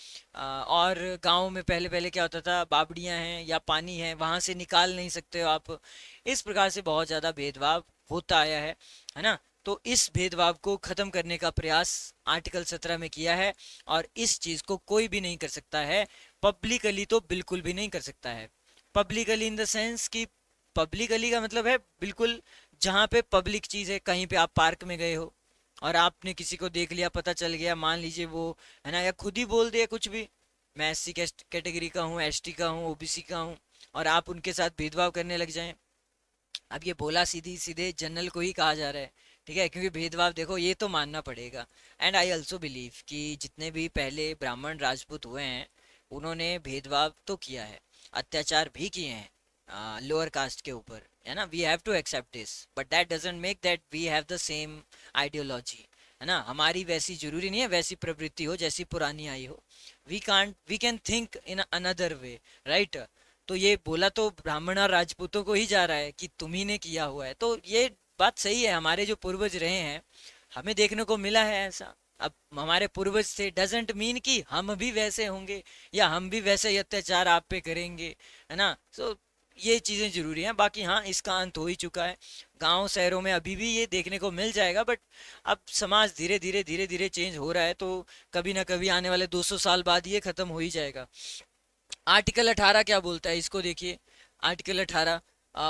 और गांव में पहले पहले क्या होता था, बावड़ियां हैं या पानी है वहां से निकाल नहीं सकते हो आप। इस प्रकार से बहुत ज़्यादा भेदभाव होता आया है ना। तो इस भेदभाव को ख़त्म करने का प्रयास आर्टिकल 17 में किया है, और इस चीज़ को कोई भी नहीं कर सकता है पब्लिकली, तो बिल्कुल भी नहीं कर सकता है। पब्लिकली इन द सेंस कि, पब्लिकली का मतलब है बिल्कुल जहाँ पे पब्लिक चीज़ है, कहीं पे आप पार्क में गए हो और आपने किसी को देख लिया, पता चल गया, मान लीजिए वो, है ना, या खुद ही बोल दिया कुछ भी, मैं एससी कैटेगरी का हूँ, एसटी का हूँ, ओबीसी का हूँ, और आप उनके साथ भेदभाव करने लग जाएं। अब ये बोला सीधी सीधे जनरल को ही कहा जा रहा है, ठीक है, क्योंकि भेदभाव देखो ये तो मानना पड़ेगा। एंड आई ऑल्सो बिलीव कि जितने भी पहले ब्राह्मण राजपूत हुए हैं उन्होंने भेदभाव तो किया है, अत्याचार भी किए हैं लोअर कास्ट के ऊपर, है ना। We have to accept this, but that doesn't make that we have the same ideology, है ना। हमारी वैसी जरूरी नहीं है, वैसी प्रवृत्ति हो जैसी पुरानी आई हो। We can think in another way, right. तो ये बोला तो ब्राह्मण और राजपूतों को ही जा रहा है कि तुम ही ने किया हुआ है, तो ये बात सही है। हमारे जो पूर्वज रहे हैं हमें देखने को मिला है ऐसा। अब हमारे पूर्वज थे डजेंट मीन कि हम भी वैसे होंगे या हम भी वैसे ही अत्याचार आप पे करेंगे, है ना। सो ये चीज़ें जरूरी हैं। बाकी हाँ, इसका अंत हो ही चुका है, गांव शहरों में अभी भी ये देखने को मिल जाएगा, बट अब समाज धीरे धीरे चेंज हो रहा है, तो कभी ना कभी आने वाले 200 साल बाद ये खत्म हो ही जाएगा। आर्टिकल 18 क्या बोलता है, इसको देखिए। आर्टिकल 18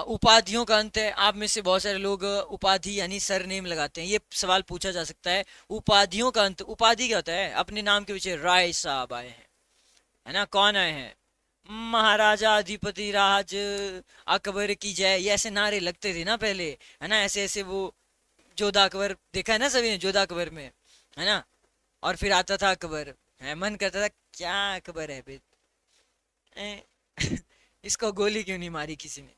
उपाधियों का अंत है। आप में से बहुत सारे लोग उपाधि यानी सरनेम लगाते हैं, ये सवाल पूछा जा सकता है। उपाधियों का अंत, उपाधि क्या होता है, अपने नाम के पीछे राय साहब आए हैं, है ना। कौन आए हैं, महाराजा अधिपति राज अकबर की जय, ये ऐसे नारे लगते थे ना पहले, है ना। ऐसे ऐसे वो जोधा अकबर देखा है ना सभी ने, जोधा अकबर में, है ना। और फिर आता था अकबर, है, मन करता था क्या अकबर है बे, ए, इसको गोली क्यों नहीं मारी किसी ने,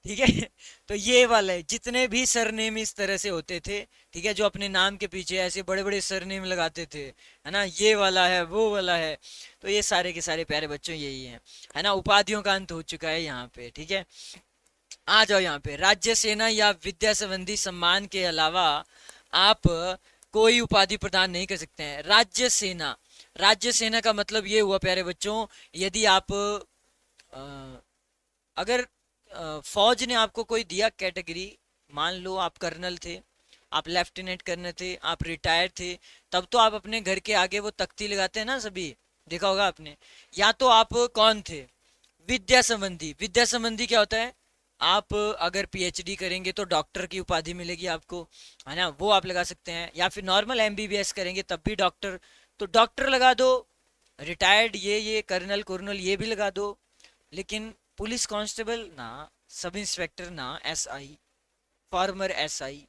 ठीक है। तो ये वाला है, जितने भी सरनेम इस तरह से होते थे, ठीक है, जो अपने नाम के पीछे ऐसे बड़े बड़े सरनेम लगाते थे, है ना, ये वाला है वो वाला है, तो ये सारे के सारे प्यारे बच्चों यही है ना। उपाधियों का अंत हो चुका है यहाँ पे, ठीक है। आ जाओ यहाँ पे, राज्य सेना या विद्या संबंधी सम्मान के अलावा आप कोई उपाधि प्रदान नहीं कर सकते हैं। राज्य सेना, राज्य सेना का मतलब ये हुआ प्यारे बच्चों, यदि आप अ, अगर फौज ने आपको कोई दिया कैटेगरी, मान लो आप कर्नल थे, आप लेफ्टिनेंट कर्नल थे, आप रिटायर थे, तब तो आप अपने घर के आगे वो तख्ती लगाते हैं ना, सभी देखा होगा आपने। या तो आप कौन थे, विद्या संबंधी। विद्या संबंधी क्या होता है, आप अगर पीएचडी करेंगे तो डॉक्टर की उपाधि मिलेगी आपको, है ना, वो आप लगा सकते हैं। या फिर नॉर्मल एमबीबीएस करेंगे तब भी डॉक्टर, तो डॉक्टर लगा दो। रिटायर्ड ये कर्नल कुर्नल ये भी लगा दो। लेकिन पुलिस कांस्टेबल ना, सब इंस्पेक्टर ना, SI, former SI,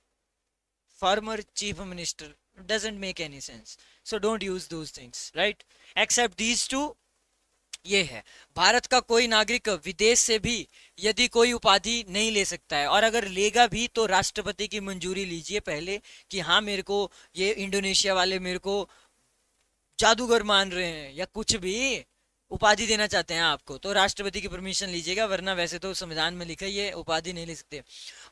former chief minister, doesn't make any sense. So don't use those things, right, accept these two. ये है, भारत का कोई नागरिक विदेश से भी यदि कोई उपाधि नहीं ले सकता है, और अगर लेगा भी तो राष्ट्रपति की मंजूरी लीजिए पहले, कि हाँ मेरे को ये इंडोनेशिया वाले मेरे को जादूगर मान रहे हैं या कुछ भी उपाधि देना चाहते हैं आपको, तो राष्ट्रपति की परमिशन लीजिएगा, वरना वैसे तो संविधान में लिखा ही है उपाधि नहीं ले सकते।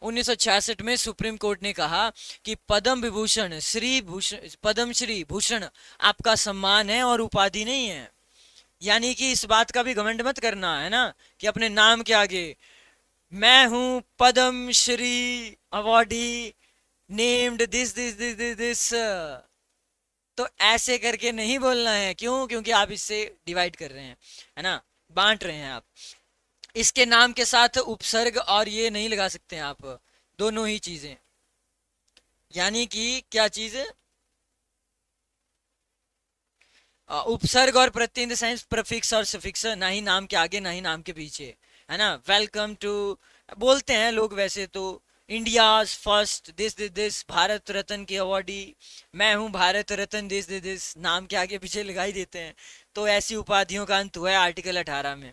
1966 में सुप्रीम कोर्ट ने कहा कि पद्म विभूषण, श्री भूषण, पद्म श्री भूषण आपका सम्मान है और उपाधि नहीं है। यानी कि इस बात का भी घमंड मत करना, है ना, कि अपने नाम के आगे मैं हूं Padma Shri awardee, named this this this this this. तो ऐसे करके नहीं बोलना है। क्यों? क्योंकि आप इससे डिवाइड कर रहे हैं, है ना, बांट रहे हैं आप। इसके नाम के साथ उपसर्ग और ये नहीं लगा सकते हैं आप, दोनों ही चीजें। यानी कि क्या चीज? उपसर्ग और प्रत्यय इन द सेंस प्रफिक्स और सफिक्स, ना ही नाम के आगे ना ही नाम के पीछे, है ना। वेलकम टू बोलते हैं लोग वैसे तो, India first this this this, Bharat Ratna की अवॉर्डी, मैं हूं Bharat Ratna this this this, नाम के आगे पीछे लगा ही देते हैं। तो ऐसी उपाधियों का अंत हुआ है आर्टिकल 18 में।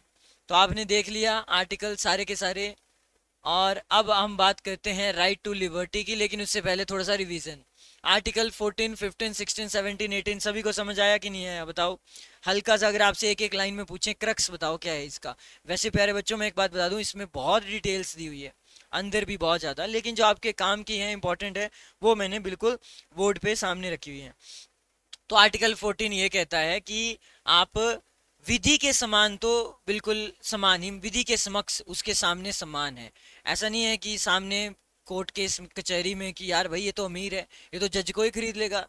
तो आपने देख लिया आर्टिकल सारे के सारे। और अब हम बात करते हैं राइट टू लिबर्टी की, लेकिन उससे पहले थोड़ा सा रिवीजन। आर्टिकल 14, 15, 16, 17, 18 सभी को समझ आया कि नहीं आया बताओ। हल्का सा अगर आपसे एक एक लाइन में पूछें क्रक्स बताओ क्या है इसका। वैसे प्यारे बच्चों मैं एक बात बता दूं, इसमें बहुत डिटेल्स दी हुई है, अंदर भी बहुत ज़्यादा, लेकिन जो आपके काम की है इंपॉर्टेंट है वो मैंने बिल्कुल बोर्ड पे सामने रखी हुई है। तो आर्टिकल 14 ये कहता है कि आप विधि के समान तो बिल्कुल समान ही, विधि के समक्ष उसके सामने समान है। ऐसा नहीं है कि सामने कोर्ट के कचहरी में कि यार भाई ये तो अमीर है, ये तो जज को ही खरीद लेगा,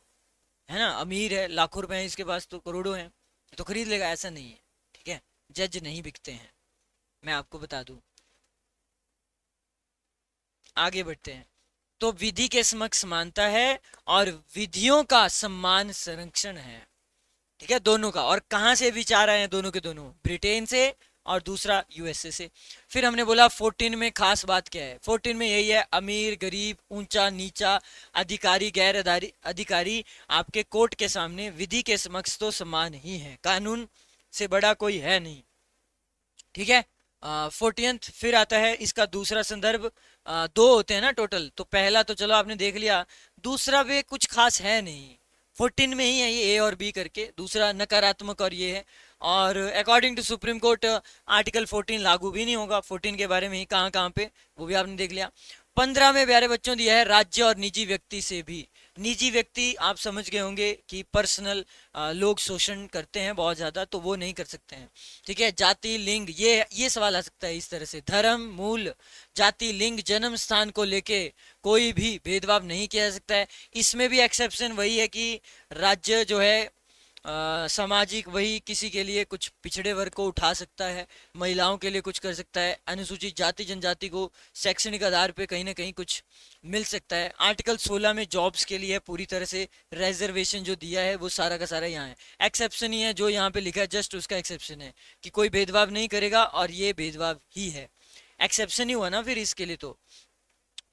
है ना, अमीर है लाखों रुपए हैं इसके पास तो करोड़ों हैं, ये तो खरीद लेगा, ऐसा नहीं है। ठीक है, जज नहीं बिकते हैं, मैं आपको बता दूं। आगे बढ़ते हैं। तो विधि के समक्ष समानता है और विधियों का सम्मान संरक्षण है। ठीक है, दोनों का। और कहाँ से विचार आए हैं दोनों के दोनों? ब्रिटेन से और दूसरा यूएसए से। फिर हमने बोला 14 में खास बात क्या है? 14 में यही है, अमीर गरीब ऊंचा नीचा अधिकारी गैर अधिकारी आपके कोर्ट के सामने विधि के समक्ष तो समान ही है, कानून से बड़ा कोई है नहीं। ठीक है। 14th फिर आता है इसका दूसरा संदर्भ। दो होते हैं ना टोटल, तो पहला तो चलो आपने देख लिया, दूसरा वे कुछ खास है नहीं, 14 में ही है ये ए और बी करके, दूसरा नकारात्मक और ये है। और according to supreme court article 14 लागू भी नहीं होगा। 14 के बारे में ही कहाँ कहाँ पे वो भी आपने देख लिया। 15 में प्यारे बच्चों दिया है राज्य और निजी व्यक्ति से भी। निजी व्यक्ति आप समझ गए होंगे कि पर्सनल, लोग शोषण करते हैं बहुत ज्यादा, तो वो नहीं कर सकते हैं। ठीक है, जाति लिंग ये सवाल आ सकता है इस तरह से, धर्म मूल जाति लिंग जन्म स्थान को लेके कोई भी भेदभाव नहीं किया जा सकता है। इसमें भी एक्सेप्शन वही है कि राज्य जो है सामाजिक वही किसी के लिए कुछ पिछड़े वर्ग को उठा सकता है, महिलाओं के लिए कुछ कर सकता है, अनुसूचित जाति जनजाति को शैक्षणिक आधार पे कहीं ना कहीं कुछ मिल सकता है। आर्टिकल 16 में जॉब्स के लिए पूरी तरह से रिजर्वेशन जो दिया है वो सारा का सारा यहाँ है। एक्सेप्शन ही है जो यहाँ पे लिखा है, जस्ट उसका एक्सेप्शन है कि कोई भेदभाव नहीं करेगा, और ये भेदभाव ही है, एक्सेप्शन ही हुआ ना फिर इसके लिए। तो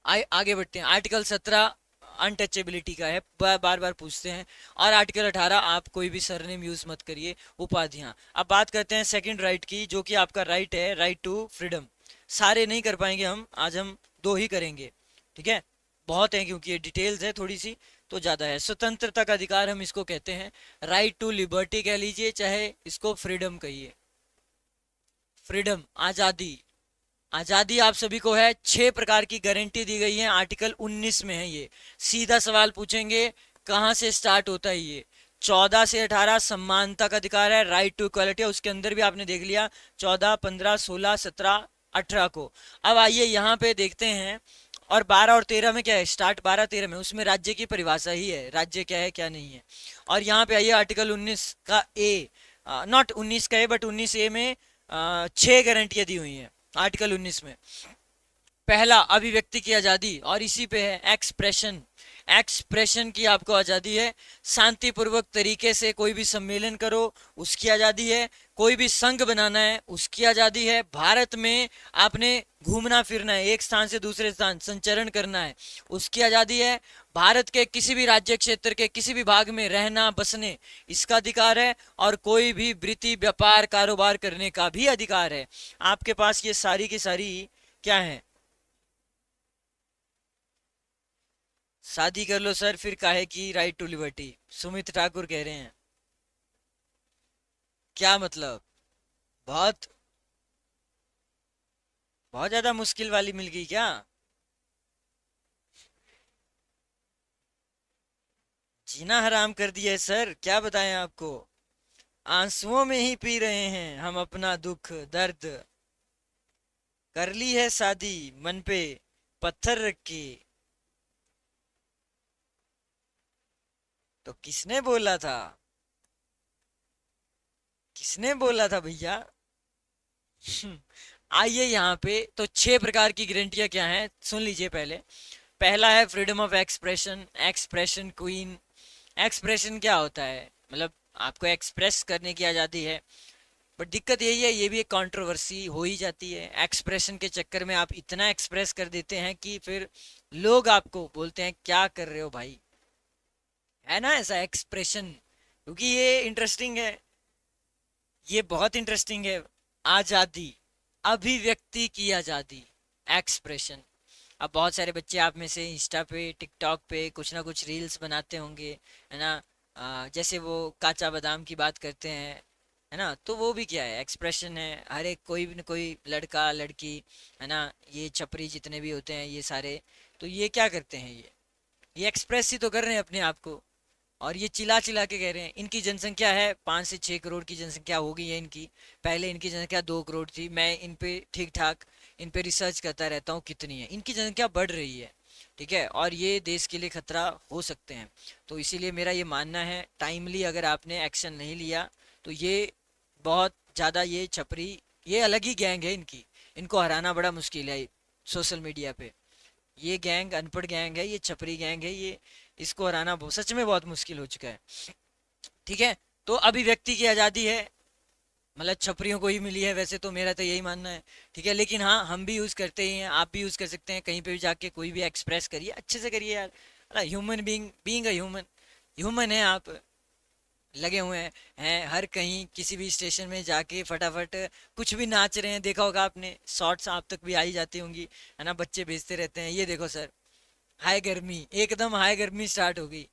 आगे बढ़ते हैं। आर्टिकल 17 अनटचेबिलिटी का है, बार बार पूछते हैं। और आर्टिकल 18 आप कोई भी सरनेम यूज मत करिए, उपाधियां। अब बात करते हैं सेकंड राइट की, जो कि आपका राइट है, राइट टू फ्रीडम। सारे नहीं कर पाएंगे हम आज, हम दो ही करेंगे। ठीक है, बहुत है क्योंकि ये डिटेल्स है थोड़ी सी, तो ज्यादा है। स्वतंत्रता का अधिकार हम इसको कहते हैं, राइट टू लिबर्टी कह लीजिए, चाहे इसको फ्रीडम कहिए। फ्रीडम आजादी, आजादी आप सभी को है। 6 प्रकार की गारंटी दी गई है, आर्टिकल 19 में है ये। सीधा सवाल पूछेंगे कहां से स्टार्ट होता है ये? 14 से 18 समानता का अधिकार है, राइट टू इक्वालिटी, उसके अंदर भी आपने देख लिया 14, 15, 16, 17, 18 को। अब आइए यहाँ पे देखते हैं। और 12 और 13 में क्या है? स्टार्ट 12 13 में, उसमें राज्य की परिभाषा ही है, राज्य क्या है क्या नहीं है। और यहाँ पे आइए आर्टिकल 19 का ए, नॉट 19 का ए बट 19 ए में 6 गारंटियां दी हुई हैं आर्टिकल 19 में। पहला अभिव्यक्ति की आजादी, और इसी पे है एक्सप्रेशन, एक्सप्रेशन की आपको आजादी है। शांतिपूर्वक तरीके से कोई भी सम्मेलन करो उसकी आजादी है, कोई भी संघ बनाना है उसकी आजादी है। भारत में आपने घूमना फिरना है, एक स्थान से दूसरे स्थान संचरण करना है, उसकी आजादी है। भारत के किसी भी राज्य क्षेत्र के किसी भी भाग में रहना बसने, इसका अधिकार है। और कोई भी वृत्ति व्यापार कारोबार करने का भी अधिकार है। आपके पास ये सारी की सारी क्या है? शादी कर लो सर, फिर काहे की right to liberty, Sumit Thakur कह रहे हैं। क्या मतलब? बहुत बहुत ज्यादा मुश्किल वाली मिल गई क्या? जीना हराम कर दिया है सर, क्या बताएं आपको। आंसुओं में ही पी रहे हैं हम अपना दुख दर्द। कर ली है शादी, मन पे पत्थर रख के। तो किसने बोला था? किसने बोला था भैया? आइए यहाँ पे तो 6 प्रकार की गारंटियां क्या हैं सुन लीजिए पहले। पहला है freedom of expression, expression queen. Expression क्या होता है? मतलब आपको एक्सप्रेस करने की आज़ादी है। बट दिक्कत यही है, ये भी एक कंट्रोवर्सी हो ही जाती है। एक्सप्रेशन के चक्कर में आप इतना एक्सप्रेस कर देते हैं कि फिर लोग आपको बोलते हैं क्या कर रहे हो भाई। है ना ऐसा एक्सप्रेशन? क्योंकि ये इंटरेस्टिंग है, ये बहुत इंटरेस्टिंग है। आज़ादी, अभिव्यक्ति की आज़ादी, एक्सप्रेशन। अब बहुत सारे बच्चे आप में से इंस्टा पे टिकटॉक पे कुछ ना कुछ रील्स बनाते होंगे, है ना? जैसे वो काचा बादाम की बात करते हैं, है ना? तो वो भी क्या है? एक्सप्रेशन है। हर एक कोई भी न कोई लड़का लड़की, है ना, ये छपरी जितने भी होते हैं ये सारे, तो ये क्या करते हैं? ये एक्सप्रेस ही तो कर रहे हैं अपने आप को। और ये चिल्ला चिल्ला के कह रहे हैं। इनकी जनसंख्या है 5 से 6 करोड़ की जनसंख्या हो गई है इनकी। पहले इनकी जनसंख्या 2 करोड़ थी। मैं इन पे ठीक ठाक इन पे रिसर्च करता रहता हूँ कितनी है इनकी जनसंख्या, बढ़ रही है। ठीक है, और ये देश के लिए खतरा हो सकते हैं। तो इसीलिए मेरा ये मानना है, टाइमली अगर आपने एक्शन नहीं लिया तो ये बहुत ज़्यादा, ये छपरी, ये अलग ही गैंग है इनकी। इनको हराना बड़ा मुश्किल है सोशल मीडिया पे। ये गैंग अनपढ़ गैंग है, ये छपरी गैंग है, ये इसको हराना सच में बहुत मुश्किल हो चुका है। ठीक है, तो अभिव्यक्ति की आज़ादी है, मतलब छपरियों को ही मिली है वैसे तो, मेरा तो यही मानना है। ठीक है, लेकिन हाँ हम भी यूज़ करते ही हैं, आप भी यूज़ कर सकते हैं। कहीं पे भी जाके कोई भी एक्सप्रेस करिए, अच्छे से करिए यार। Human being, being a human, human है आप, लगे हुए हैं हर कहीं किसी भी स्टेशन में जाके फटाफट कुछ भी नाच रहे हैं, देखा होगा आपने, शॉर्ट्स आप तक भी आई जाती होंगी, है ना? बच्चे भेजते रहते हैं, ये देखो सर, हाय गर्मी, एकदम हाय गर्मी स्टार्ट हो गई।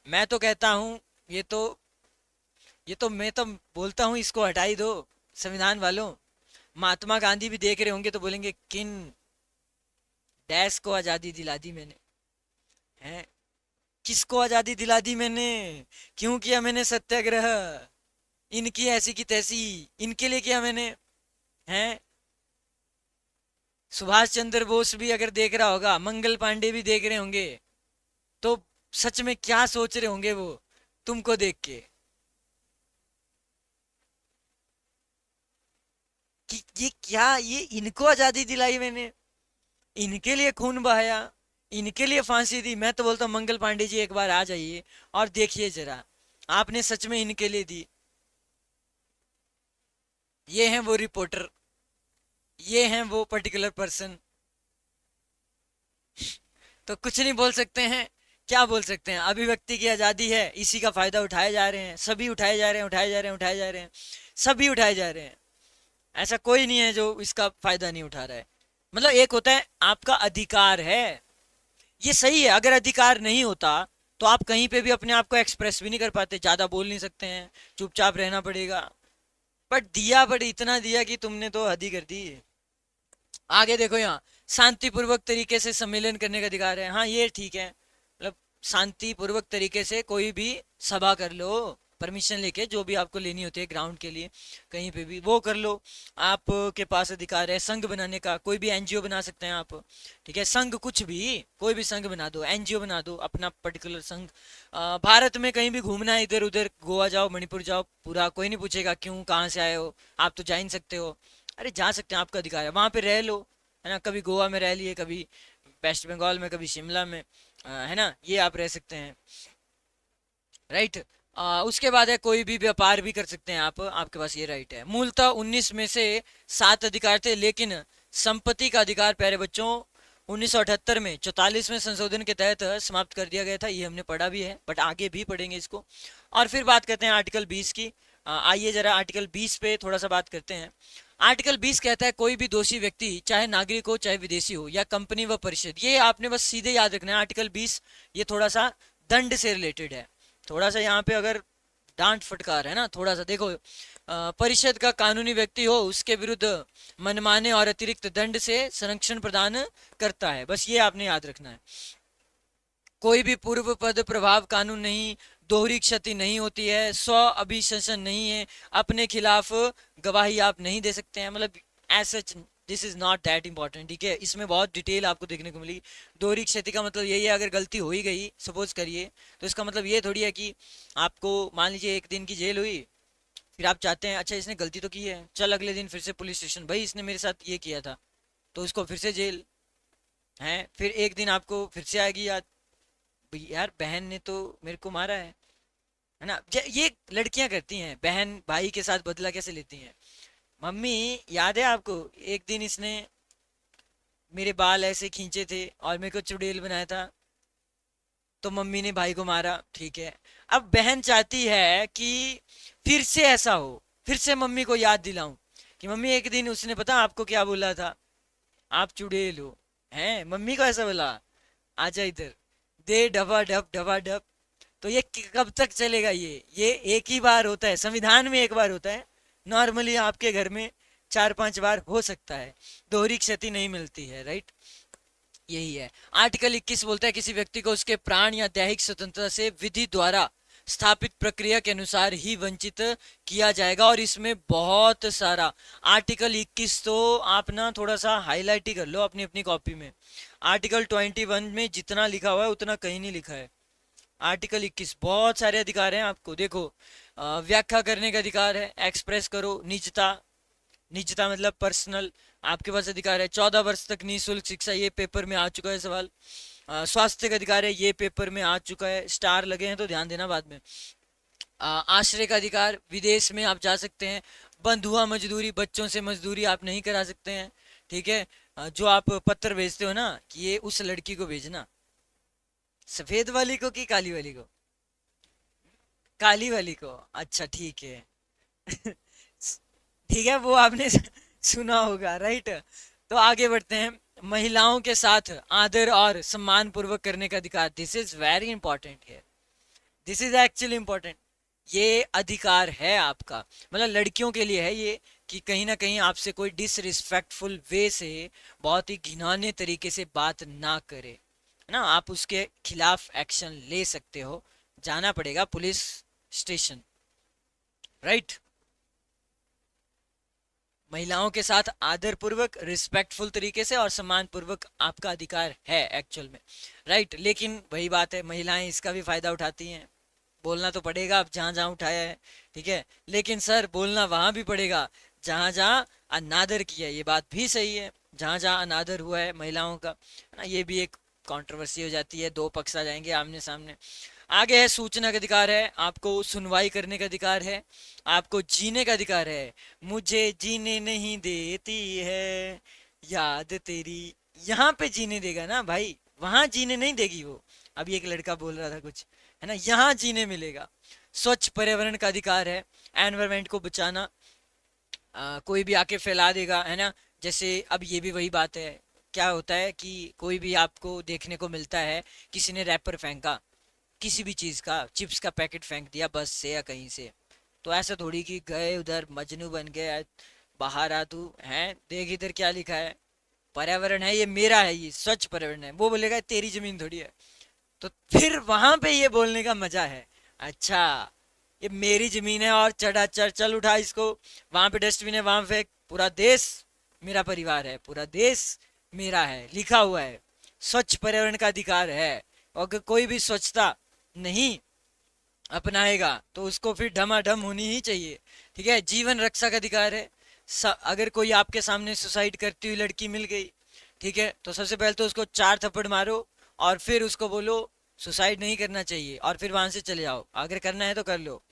मैं तो कहता हूँ ये तो, ये तो मैं तो बोलता हूँ इसको हटा ही दो संविधान वालों। महात्मा गांधी भी देख रहे होंगे तो बोलेंगे किन देश को आजादी दिला दी मैंने, हैं? किसको आजादी दिला दी मैंने? क्यों किया मैंने सत्याग्रह? इनकी ऐसी की तैसी, इनके लिए किया मैंने, हैं? सुभाष चंद्र बोस भी अगर देख रहा होगा, मंगल पांडे भी देख रहे होंगे, तो सच में क्या सोच रहे होंगे वो तुमको देख के, कि ये क्या, ये इनको आजादी दिलाई मैंने, इनके लिए खून बहाया, इनके लिए फांसी दी। मैं तो बोलता हूँ मंगल पांडे जी एक बार आ जाइए और देखिए जरा, आपने सच में इनके लिए दी। ये हैं वो रिपोर्टर, ये हैं वो पर्टिकुलर पर्सन। तो कुछ नहीं बोल सकते हैं, क्या बोल सकते हैं? अभिव्यक्ति की आजादी है, इसी का फायदा उठाए जा रहे हैं, सभी उठाए जा रहे हैं, उठाए जा रहे हैं, उठाए जा रहे हैं, सभी उठाए जा रहे हैं। ऐसा कोई नहीं है जो इसका फायदा नहीं उठा रहा है। मतलब एक होता है आपका अधिकार है, ये सही है। अगर अधिकार नहीं होता तो आप कहीं पे भी अपने आप को एक्सप्रेस भी नहीं कर पाते, ज्यादा बोल नहीं सकते हैं, चुपचाप रहना पड़ेगा। बट दिया, बट इतना दिया कि तुमने तो हद ही कर दी। आगे देखो यहाँ, शांतिपूर्वक तरीके से सम्मेलन करने का अधिकार है। हाँ ये ठीक है, मतलब शांतिपूर्वक तरीके से कोई भी सभा कर लो, परमिशन लेके, जो भी आपको लेनी होती है ग्राउंड के लिए, कहीं पे भी वो कर लो। आपके पास अधिकार है संघ बनाने का, कोई भी एनजीओ बना सकते हैं आप। ठीक है, संघ कुछ भी, कोई भी संघ बना दो, एनजीओ बना दो, अपना पर्टिकुलर संघ। भारत में कहीं भी घूमना है, इधर उधर, गोवा जाओ, मणिपुर जाओ, पूरा कोई नहीं पूछेगा क्यों, कहाँ से आए हो, आप तो जा ही नहीं सकते हो। अरे जा सकते हैं, आपका अधिकार है, वहां पे रह लो, है ना? कभी गोवा में रह लिए, कभी वेस्ट बंगाल में, कभी शिमला में, है ना? ये आप रह सकते हैं, राइट? उसके बाद है कोई भी व्यापार भी कर सकते हैं आप, आपके पास ये राइट है। मूलतः 19 में से 7 अधिकार थे, लेकिन संपत्ति का अधिकार प्यारे बच्चों 1978 में 44वें संशोधन के तहत समाप्त कर दिया गया था। ये हमने पढ़ा भी है, बट आगे भी पढ़ेंगे इसको। और फिर बात करते हैं आर्टिकल 20 की। आइए जरा आर्टिकल 20 पे थोड़ा सा बात करते हैं। आर्टिकल 20 कहता है कोई भी दोषी व्यक्ति, चाहे नागरिक हो चाहे विदेशी हो, या कंपनी व परिषद, ये आपने बस सीधे याद रखना है आर्टिकल 20, ये थोड़ा सा दंड से रिलेटेड है। थोड़ा सा यहाँ पे अगर डांट फटकार है ना, थोड़ा सा देखो, परिषद का कानूनी व्यक्ति हो उसके विरुद्ध मनमाने और अतिरिक्त दंड से संरक्षण प्रदान करता है, बस ये आपने याद रखना है। कोई भी पूर्व पद प्रभाव कानून नहीं, दोहरी क्षति नहीं होती है, स्व अभिशंसन नहीं है, अपने खिलाफ गवाही आप नहीं दे सकते हैं, मतलब ऐसा this is not that important, ठीक है। इसमें बहुत डिटेल आपको देखने को मिली। दोहरी क्षति का मतलब यही है, अगर गलती हो ही गई सपोज करिए, तो इसका मतलब ये थोड़ी है कि आपको मान लीजिए 1 दिन की जेल हुई, फिर आप चाहते हैं अच्छा इसने गलती तो की है, चल अगले दिन फिर से पुलिस स्टेशन, भाई इसने मेरे साथ ये किया था, तो उसको फिर से जेल है। फिर 1 दिन आपको फिर से आएगी याद, भाई यार बहन ने तो मेरे को मारा है ना। ये लड़कियां करती हैं, बहन भाई के साथ बदला कैसे लेती हैं। मम्मी याद है आपको, 1 दिन इसने मेरे बाल ऐसे खींचे थे और मेरे को चुड़ैल बनाया था, तो मम्मी ने भाई को मारा, ठीक है। अब बहन चाहती है कि फिर से ऐसा हो, फिर से मम्मी को याद दिलाऊं कि मम्मी 1 दिन उसने पता आपको क्या बोला था, आप चुड़ैल हो, हैं मम्मी को ऐसा बोला, आजा इधर, दे डबा डब डबा डब। तो ये कब तक चलेगा, ये एक ही बार होता है, संविधान में एक बार होता है, नॉर्मली आपके घर में 4-5 बार हो सकता है, दोहरी क्षति नहीं मिलती है, राइट। यही है। आर्टिकल 21 बोलता है किसी व्यक्ति को उसके प्राण या दैहिक स्वतंत्रता से विधि द्वारा स्थापित प्रक्रिया के अनुसार ही वंचित किया जाएगा। और इसमें बहुत सारा आर्टिकल 21 तो आप ना थोड़ा सा हाईलाइट ही कर लो अपनी अपनी कॉपी में। आर्टिकल 21 में जितना लिखा हुआ है उतना कहीं नहीं लिखा है। आर्टिकल 21 बहुत सारे अधिकार हैं आपको, देखो व्याख्या करने का अधिकार है, एक्सप्रेस करो, निजता, निजता मतलब पर्सनल, आपके पास अधिकार है। 14 वर्ष तक निःशुल्क शिक्षा, ये पेपर में आ चुका है सवाल। स्वास्थ्य का अधिकार है, ये पेपर में आ चुका है, स्टार लगे हैं तो ध्यान देना बाद में। आश्रय का अधिकार, विदेश में आप जा सकते हैं। बंधुआ मजदूरी, बच्चों से मजदूरी आप नहीं करा सकते हैं, ठीक है। जो आप पत्र भेजते हो ना कि ये उस लड़की को भेजना, सफेद वाली को कि काली वाली को, काली वाली को, अच्छा ठीक है। ठीक है, वो आपने सुना होगा, राइट। तो आगे बढ़ते हैं। महिलाओं के साथ आदर और सम्मान पूर्वक करने का अधिकार, दिस इज वेरी इंपॉर्टेंट है, दिस इज एक्चुअली इंपॉर्टेंट। ये अधिकार है आपका, मतलब लड़कियों के लिए है ये, कि कहीं ना कहीं आपसे कोई डिसरिस्पेक्टफुल वे से, बहुत ही घिनौने तरीके से बात ना करे, है ना। आप उसके खिलाफ एक्शन ले सकते हो, जाना पड़ेगा पुलिस स्टेशन, राइट। महिलाओं के साथ आदर पूर्वक, रिस्पेक्टफुल तरीके से और सम्मान पूर्वक आपका अधिकार है एक्चुअल में, राइट। लेकिन वही बात है, महिलाएं इसका भी फायदा उठाती हैं। बोलना तो पड़ेगा अब जहां जहां उठाया है, ठीक है, लेकिन सर बोलना वहां भी पड़ेगा जहां जहां अनादर किया है, ये बात भी सही है, जहां जहां अनादर हुआ है महिलाओं का, है ना। ये भी एक कंट्रोवर्सी हो जाती है, दो पक्ष आ जाएंगे आमने सामने। आगे है सूचना का अधिकार है, आपको सुनवाई करने का अधिकार है, आपको जीने का अधिकार है। मुझे जीने नहीं देती है याद तेरी, यहाँ पे जीने देगा ना भाई, वहां जीने नहीं देगी वो। अभी एक लड़का बोल रहा था कुछ, है ना, यहाँ जीने मिलेगा। स्वच्छ पर्यावरण का अधिकार है, एनवायरमेंट को बचाना, कोई भी आके फैला देगा, है ना। जैसे अब ये भी वही बात है, क्या होता है कि कोई भी आपको देखने को मिलता है, किसी ने रैपर फेंका, किसी भी चीज का, चिप्स का पैकेट फेंक दिया बस से या कहीं से, तो ऐसा थोड़ी कि गए उधर मजनू बन गए, बाहर आ तू है, देख इधर क्या लिखा है, पर्यावरण है ये मेरा है, ये स्वच्छ पर्यावरण है, वो बोलेगा तेरी जमीन थोड़ी है। तो फिर वहां पे ये बोलने का मजा है, अच्छा ये मेरी जमीन है और चढ़ा चढ़ चल उठा इसको, वहां पे डस्टबिन है वहां फेंक, पूरा देश मेरा परिवार है, पूरा देश मेरा है, लिखा हुआ है, स्वच्छ पर्यावरण का अधिकार है। और अगर कोई भी स्वच्छता नहीं अपनाएगा तो उसको फिर ढमाढम होनी ही चाहिए, ठीक है। जीवन रक्षा का अधिकार है, अगर कोई आपके सामने सुसाइड करती हुई लड़की मिल गई, ठीक है, तो सबसे पहले तो उसको 4 थप्पड़ मारो और फिर उसको बोलो सुसाइड नहीं करना चाहिए, और फिर वहां से चले जाओ, अगर करना है तो कर लो,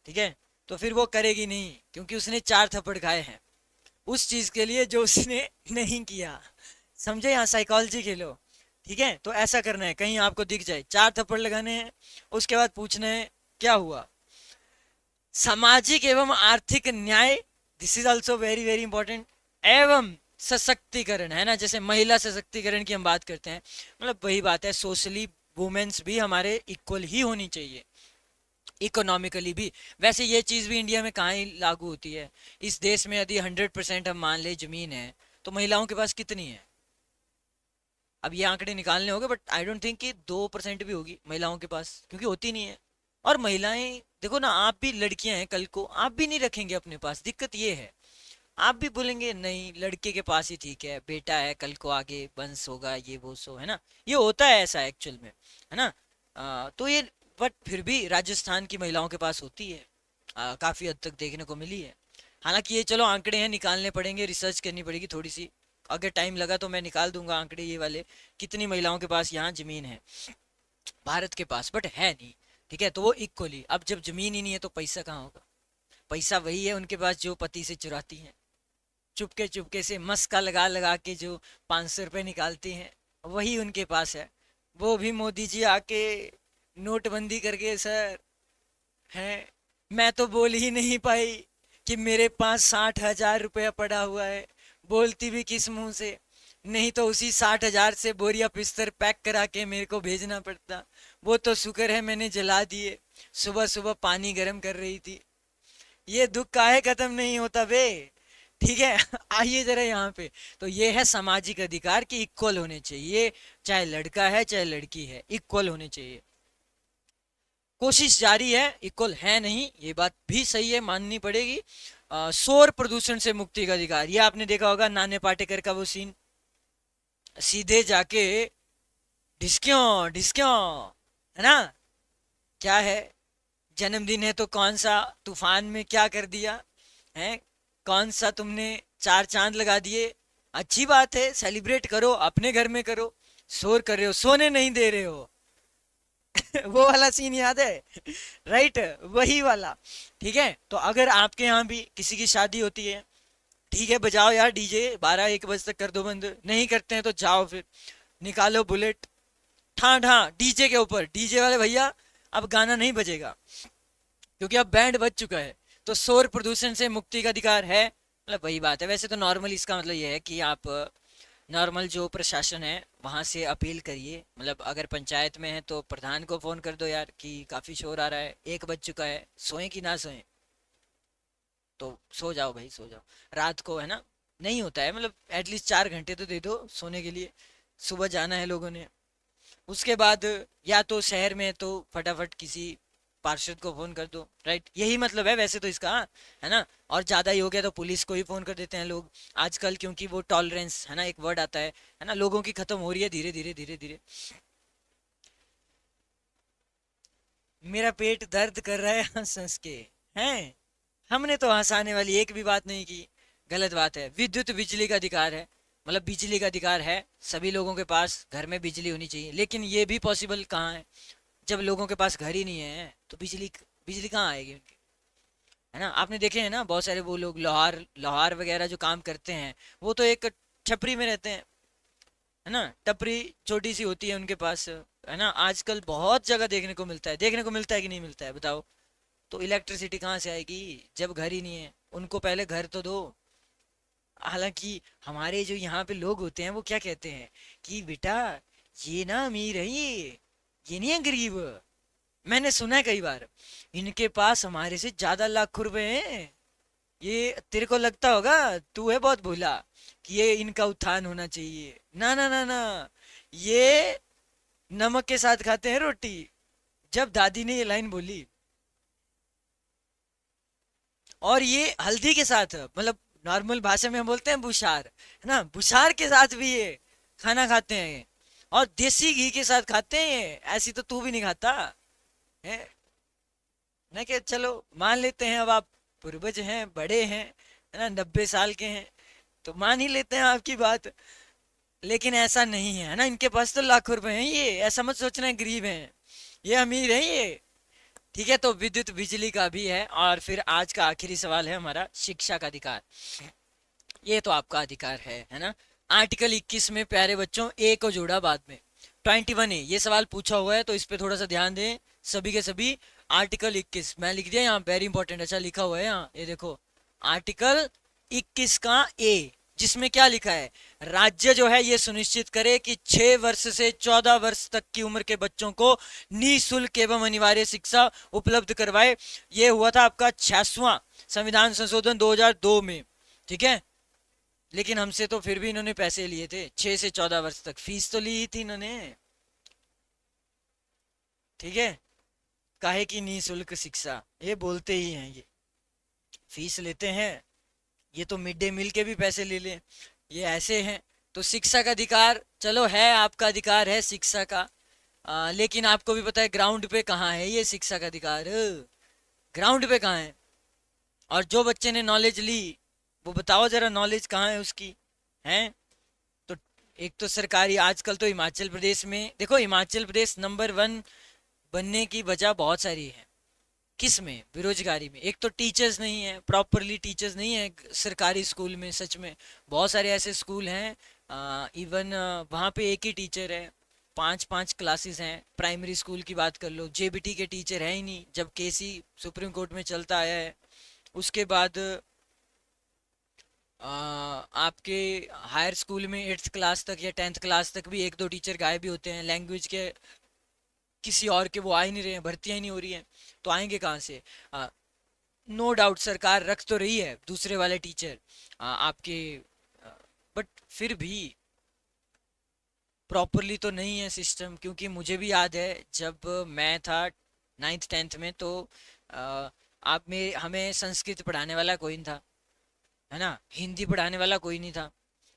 ठीक है। तो फिर वो करेगी नहीं, क्योंकि उसने 4 थप्पड़ खाए हैं उस चीज के लिए जो उसने नहीं किया, समझे, यहाँ साइकोलॉजी खेलो, ठीक है। तो ऐसा करना है, कहीं आपको दिख जाए 4 थप्पड़ लगाने हैं, उसके बाद पूछना है क्या हुआ। सामाजिक एवं आर्थिक न्याय, this is also very very important, एवं सशक्तिकरण, है ना, जैसे महिला सशक्तिकरण की हम बात करते हैं, मतलब वही बात है, सोशली वुमेन्स भी हमारे इक्वल ही होनी चाहिए, इकोनॉमिकली भी। वैसे ये चीज भी इंडिया में कहाँ ही लागू होती है, इस देश में यदि 100% हम मान ले जमीन है, तो महिलाओं के पास कितनी है, अब ये आंकड़े निकालने होंगे, बट आई डोंट थिंक कि 2% भी होगी महिलाओं के पास, क्योंकि होती नहीं है। और महिलाएं देखो ना, आप भी लड़कियां हैं, कल को आप भी नहीं रखेंगे अपने पास, दिक्कत ये है। आप भी बोलेंगे नहीं, लड़के के पास ही ठीक है, बेटा है, कल को आगे वंश होगा, ये वो सो, है ना। ये होता है ऐसा एक्चुअल में, है ना। तो ये, बट फिर भी राजस्थान की महिलाओं के पास होती है, काफी हद तक देखने को मिली है। हालांकि ये चलो आंकड़े हैं, निकालने पड़ेंगे, रिसर्च करनी पड़ेगी थोड़ी सी। अगर टाइम लगा तो मैं निकाल दूंगा आंकड़े ये वाले, कितनी महिलाओं के पास यहाँ जमीन है भारत के पास, बट है नहीं। ठीक है, तो वो इक्वली, अब जब जमीन ही नहीं है तो पैसा कहाँ होगा। पैसा वही है उनके पास जो पति से चुराती हैं, चुपके चुपके से मस्का लगा लगा के जो 500 रुपये निकालती हैं, वही उनके पास है। वो भी मोदी जी आके नोटबंदी करके सर, हैं, मैं तो बोल ही नहीं पाई कि मेरे पास 60,000 रुपया पड़ा हुआ है। बोलती भी किस मुंह से, नहीं तो उसी 60,000 से बोरिया बिस्तर पैक करा के मेरे को भेजना पड़ता। वो तो शुक्र है मैंने जला दिए, सुबह सुबह पानी गर्म कर रही थी। ये दुख काहे खत्म नहीं होता बे। ठीक है। आइए जरा यहाँ पे, तो ये है सामाजिक अधिकार कि इक्वल होने चाहिए, चाहे लड़का है चाहे लड़की है, इक्वल होने चाहिए। कोशिश जारी है, इक्वल है नहीं, ये बात भी सही है, माननी पड़ेगी। शोर प्रदूषण से मुक्ति का अधिकार, ये आपने देखा होगा नाने पाटेकर का वो सीन, सीधे जाके ढिसक्यों ढिसक्यों, है ना। क्या है, जन्मदिन है तो कौन सा तूफान में क्या कर दिया है, कौन सा तुमने 4 चांद लगा दिए। अच्छी बात है, सेलिब्रेट करो, अपने घर में करो। शोर कर रहे हो, सोने नहीं दे रहे हो। वो वाला सीन याद है, राइट, वही वाला। ठीक है, तो अगर आपके यहाँ भी किसी की शादी होती है, ठीक है, बजाओ यार डीजे, 12-1 बजे तक कर दो बंद, नहीं करते हैं तो जाओ फिर, निकालो बुलेट, ठां ठां डीजे के ऊपर, डीजे वाले भैया अब गाना नहीं बजेगा, क्योंकि अब बैंड बज चुका है। तो शोर प्रदूषण से मुक्ति का अधिकार है, मतलब वही बात है। वैसे तो नॉर्मल इसका मतलब ये है कि आप नॉर्मल जो प्रशासन है वहां से अपील करिए, मतलब अगर पंचायत में है तो प्रधान को फोन कर दो यार कि काफी शोर आ रहा है, 1 बज चुका है, सोए कि ना सोए। तो सो जाओ भाई, सो जाओ रात को, है ना। नहीं होता है, मतलब एटलीस्ट 4 घंटे तो दे दो सोने के लिए, सुबह जाना है लोगों ने। उसके बाद या तो शहर में तो फटाफट किसी पार्षद को फोन कर दो, राइट, यही मतलब है वैसे तो इसका, है ना। और ज्यादा ही हो गया तो पुलिस को ही फोन कर देते हैं लोग आजकल, क्योंकि वो टॉलरेंस, है ना, एक वर्ड आता है ना, लोगों की खत्म हो रही है धीरे धीरे धीरे धीरे। मेरा पेट दर्द कर रहा है हंस हंस के, हैं। हमने तो हंसाने वाली एक भी बात नहीं की। गलत बात है, विद्युत बिजली का अधिकार है, मतलब बिजली का अधिकार है सभी लोगों के पास, घर में बिजली होनी चाहिए, लेकिन ये भी पॉसिबल कहाँ है, जब लोगों के पास घर ही नहीं है तो बिजली बिजली कहाँ आएगी उनकी, है ना। आपने देखे हैं ना बहुत सारे वो लोग लोहार लोहार वगैरह जो काम करते हैं, वो तो एक छपरी में रहते हैं, है ना, टपरी छोटी सी होती है उनके पास, है ना। आजकल बहुत जगह देखने को मिलता है, देखने को मिलता है कि नहीं मिलता है बताओ। तो इलेक्ट्रिसिटी कहाँ से आएगी जब घर ही नहीं है, उनको पहले घर तो दो। हालांकि हमारे जो यहाँ पे लोग होते हैं वो क्या कहते हैं कि बेटा ये ना अमीर है, ये नहीं है गरीब। मैंने सुना है कई बार, इनके पास हमारे से ज्यादा लाख रुपए हैं। ये तेरे को लगता होगा, तू है बहुत भोला, कि ये इनका उत्थान होना चाहिए। ना ना ना ना, ये नमक के साथ खाते हैं रोटी। जब दादी ने ये लाइन बोली, और ये हल्दी के साथ, मतलब नॉर्मल भाषा में हम बोलते हैं बुशार, है ना, बुशार के साथ भी ये खाना खाते हैं, और देसी घी के साथ खाते हैं ये, ऐसी तो तू भी नहीं खाता है ना। कि चलो मान लेते हैं, अब आप पूर्वज हैं, बड़े हैं, है ना, 90 साल के हैं, तो मान ही लेते हैं आपकी बात। लेकिन ऐसा नहीं है ना, इनके पास तो लाखों रुपए हैं, ये ऐसा मत सोचना है गरीब हैं, ये अमीर हैं ये। ठीक है, तो विद्युत बिजली का भी है, और फिर आज का आखिरी सवाल है हमारा, शिक्षा का अधिकार। ये तो आपका अधिकार है ना। आर्टिकल 21 में प्यारे बच्चों ए को जोड़ा बाद में, 21A, ये सवाल पूछा हुआ है तो इस पे थोड़ा सा ध्यान दें सभी के सभी। आर्टिकल 21 मैं लिख दिया यहाँ, वेरी इंपॉर्टेंट, अच्छा लिखा हुआ है यहाँ, ये देखो, आर्टिकल 21 का ए, जिसमें क्या लिखा है, राज्य जो है ये सुनिश्चित करे कि 6 वर्ष से 14 वर्ष तक की उम्र के बच्चों को निःशुल्क एवं अनिवार्य शिक्षा उपलब्ध करवाए। ये हुआ था आपका 66वां संविधान संशोधन 2002 में। ठीक है, लेकिन हमसे तो फिर भी इन्होंने पैसे लिए थे, 6 से 14 वर्ष तक फीस तो ली थी इन्होंने। ठीक है, काहे की निःशुल्क शिक्षा, ये बोलते ही हैं, ये फीस लेते हैं, ये तो मिड डे मील के भी पैसे ले लें, ये ऐसे हैं। तो शिक्षा का अधिकार चलो है, आपका अधिकार है शिक्षा का, लेकिन आपको भी पता है ग्राउंड पे कहाँ है ये शिक्षा का अधिकार, ग्राउंड पे कहाँ है? और जो बच्चे ने नॉलेज ली, वो बताओ जरा नॉलेज कहाँ है उसकी, है? तो एक तो सरकारी, आजकल तो हिमाचल प्रदेश में देखो, हिमाचल प्रदेश नंबर वन बनने की वजह बहुत सारी है। किस में? बेरोजगारी में। एक तो टीचर्स नहीं है, प्रॉपरली टीचर्स नहीं है सरकारी स्कूल में, सच में बहुत सारे ऐसे स्कूल हैं, इवन वहाँ पे एक ही टीचर है, पांच पांच क्लासेस हैं। प्राइमरी स्कूल की बात कर लो, जेबीटी के टीचर है ही नहीं, जब केसी सुप्रीम कोर्ट में चलता आया है। उसके बाद आपके हायर स्कूल में 8th क्लास तक या 10th क्लास तक भी एक दो टीचर गायब भी होते हैं, लैंग्वेज के किसी और के वो आ ही नहीं रहे हैं, भर्तियां ही नहीं हो रही हैं, तो आएंगे कहाँ से? नो डाउट सरकार रख तो रही है दूसरे वाले टीचर आपके, बट फिर भी प्रॉपरली तो नहीं है सिस्टम। क्योंकि मुझे भी याद है जब मैं था 9th 10th में, तो आप में हमें संस्कृत पढ़ाने वाला कोई नहीं था, है ना, हिंदी पढ़ाने वाला कोई नहीं था,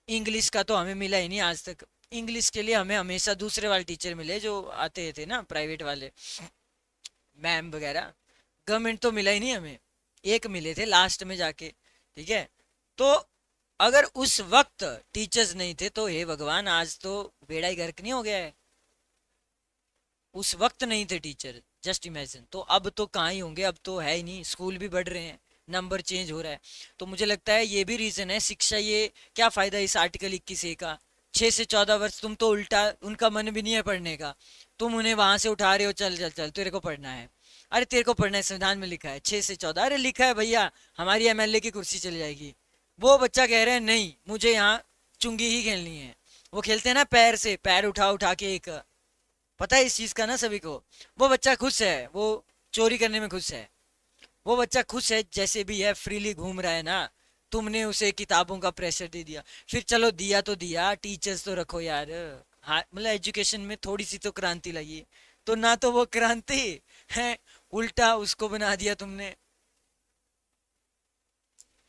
इंग्लिश का तो हमें मिला ही नहीं आज तक। इंग्लिश के लिए हमें हमेशा दूसरे वाले टीचर मिले जो आते थे ना, प्राइवेट वाले मैम वगैरह। गवर्नमेंट तो मिला ही नहीं हमें, एक मिले थे लास्ट में जाके, ठीक है। तो अगर उस वक्त टीचर्स नहीं थे तो हे भगवान, आज तो बेड़ा ही गर्क नहीं हो गया है। उस वक्त नहीं थे टीचर, जस्ट इमेजिन। तो अब तो कहाँ ही होंगे, अब तो है ही नहीं, स्कूल भी बढ़ रहे हैं, नंबर चेंज हो रहा है। तो मुझे लगता है ये भी रीजन है शिक्षा, ये क्या फायदा इस आर्टिकल 21A का? 6 से 14 वर्ष तुम तो उल्टा, उनका मन भी नहीं है पढ़ने का, तुम उन्हें वहां से उठा रहे हो, चल चल चल तेरे को पढ़ना है। अरे तेरे को पढ़ना है, संविधान में लिखा है 6 से 14, अरे लिखा है भैया, हमारी एमएलए की कुर्सी चली जाएगी। वो बच्चा कह रहे हैं नहीं, मुझे यहाँ चुंगी ही खेलनी है। वो खेलते हैं ना पैर से, पैर उठा उठा के एक, पता है इस चीज का ना सभी को। वो बच्चा खुश है, वो चोरी करने में खुश है, वो बच्चा खुश है जैसे भी है, फ्रीली घूम रहा है ना। तुमने उसे किताबों का प्रेशर दे दिया, फिर चलो दिया तो दिया, टीचर्स तो रखो यार। हाँ मतलब एजुकेशन में थोड़ी सी तो क्रांति लगी, तो ना तो वो क्रांति है, उल्टा उसको बना दिया तुमने।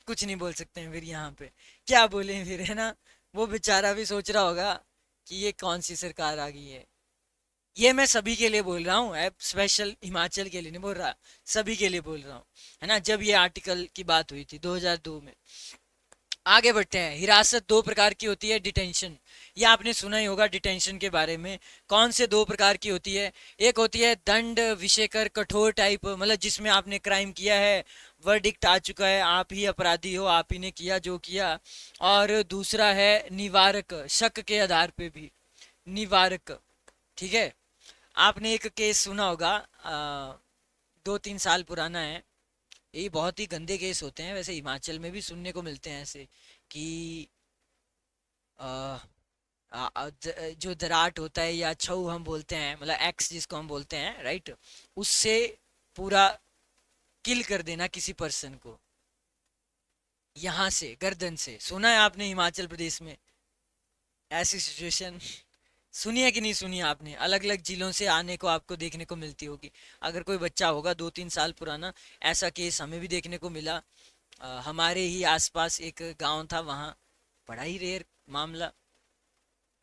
कुछ नहीं बोल सकते हैं फिर यहाँ पे, क्या बोले फिर, है ना? वो बेचारा भी सोच रहा होगा कि ये कौन सी सरकार आ गई है। ये मैं सभी के लिए बोल रहा हूँ, स्पेशल हिमाचल के लिए नहीं बोल रहा, सभी के लिए बोल रहा हूँ, है ना। जब ये आर्टिकल की बात हुई थी 2002 में। आगे बढ़ते हैं। हिरासत दो प्रकार की होती है, डिटेंशन, ये आपने सुना ही होगा डिटेंशन के बारे में। कौन से दो प्रकार की होती है? एक होती है दंड विषयकर कठोर टाइप, मतलब जिसमें आपने क्राइम किया है, वर्डिक्ट आ चुका है, आप ही अपराधी हो, आप ही ने किया जो किया। और दूसरा है निवारक, शक के आधार पे भी निवारक, ठीक है। आपने एक केस सुना होगा, 2-3 साल पुराना है, ये बहुत ही गंदे केस होते हैं वैसे, हिमाचल में भी सुनने को मिलते हैं ऐसे कि आ, जो दराट होता है या छऊ हम बोलते हैं, मतलब एक्स जिसको हम बोलते हैं, राइट, उससे पूरा किल कर देना किसी पर्सन को, यहाँ से गर्दन से। सुना है आपने हिमाचल प्रदेश में ऐसी सिचुएशन? सुनी है कि नहीं सुनी है आपने? अलग अलग जिलों से आने को आपको देखने को मिलती होगी। अगर कोई बच्चा होगा 2-3 साल पुराना, ऐसा केस हमें भी देखने को मिला। हमारे ही आसपास एक गांव था, वहाँ बड़ा ही रेयर मामला,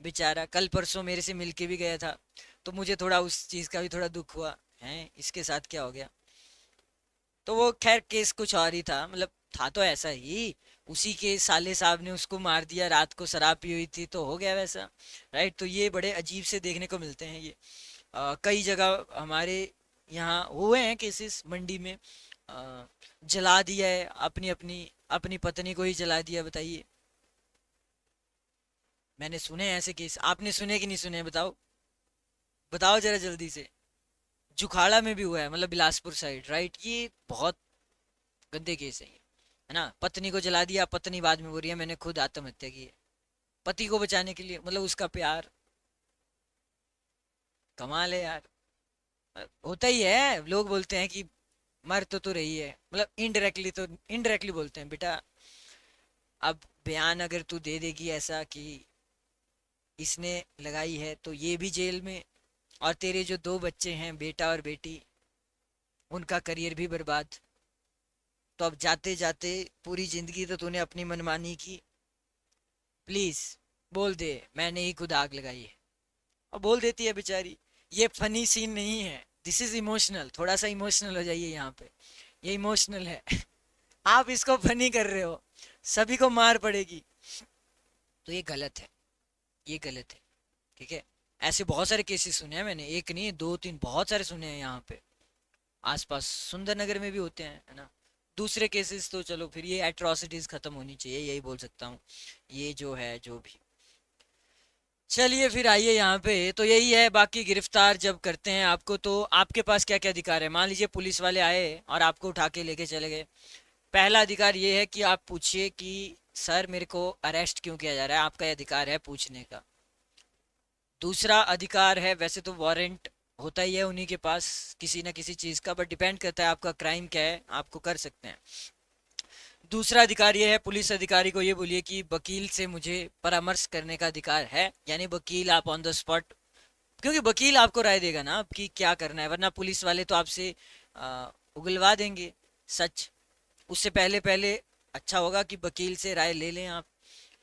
बेचारा कल परसों मेरे से मिलके भी गया था। तो मुझे थोड़ा उस चीज़ का भी थोड़ा दुख हुआ है, इसके साथ क्या हो गया। तो वो खैर केस कुछ और ही था, मतलब था तो ऐसा ही, उसी के साले साहब ने उसको मार दिया, रात को शराब पी हुई थी तो हो गया वैसा, राइट। तो ये बड़े अजीब से देखने को मिलते हैं ये। कई जगह हमारे यहाँ हुए हैं केसेस, मंडी में जला दिया है, अपनी अपनी अपनी पत्नी को ही जला दिया, बताइए। मैंने सुने हैं ऐसे केस, आपने सुने कि नहीं सुने, बताओ, बताओ जरा जल्दी से। जुखाड़ा में भी हुआ है, मतलब बिलासपुर साइड, राइट। ये बहुत गंदे केस है ये, है ना। पत्नी को जला दिया, पत्नी बाद में बोल रही है मैंने खुद आत्महत्या की है, पति को बचाने के लिए, मतलब उसका प्यार। कमाल है यार। होता ही है, लोग बोलते हैं कि मर तो रही है, मतलब इनडायरेक्टली, तो इनडायरेक्टली बोलते हैं बेटा, अब बयान अगर तू दे देगी ऐसा कि इसने लगाई है तो ये भी जेल में, और तेरे जो 2 बच्चे हैं, बेटा और बेटी, उनका करियर भी बर्बाद। तो अब जाते जाते पूरी जिंदगी तो तूने अपनी मनमानी की, प्लीज बोल दे मैंने ही खुद आग लगाई है। और बोल देती है बेचारी। ये फनी सीन नहीं है, दिस इज इमोशनल, थोड़ा सा इमोशनल हो जाइए यहाँ पे, ये इमोशनल है। आप इसको फनी कर रहे हो, सभी को मार पड़ेगी, तो ये गलत है, ये गलत है। ठीक है, ऐसे बहुत सारे केसेस सुने हैं मैंने, एक नहीं दो तीन, बहुत सारे सुने हैं यहाँ पे, आसपास सुंदर नगर में भी होते हैं, है ना। दूसरे केसेस तो चलो फिर ये एट्रोसिटीज खत्म होनी चाहिए, यही बोल सकता हूँ। ये जो है जो भी, चलिए फिर आइए यहाँ पे, तो यही है। बाकी गिरफ्तार जब करते हैं आपको, तो आपके पास क्या क्या अधिकार है। मान लीजिए पुलिस वाले आए और आपको उठा के लेके चले गए। पहला अधिकार ये है कि आप पूछिए कि सर मेरे को अरेस्ट क्यों किया जा रहा है, आपका ये अधिकार है पूछने का। दूसरा अधिकार है, वैसे तो वारंट होता ही है उन्हीं के पास किसी ना किसी चीज़ का, बट डिपेंड करता है आपका क्राइम क्या है, आपको कर सकते हैं। दूसरा अधिकार ये है, पुलिस अधिकारी को ये बोलिए कि वकील से मुझे परामर्श करने का अधिकार है, यानी वकील आप ऑन द स्पॉट, क्योंकि वकील आपको राय देगा ना आपकी क्या करना है, वरना पुलिस वाले तो आपसे उगलवा देंगे सच। उससे पहले पहले अच्छा होगा कि वकील से राय ले लें आप,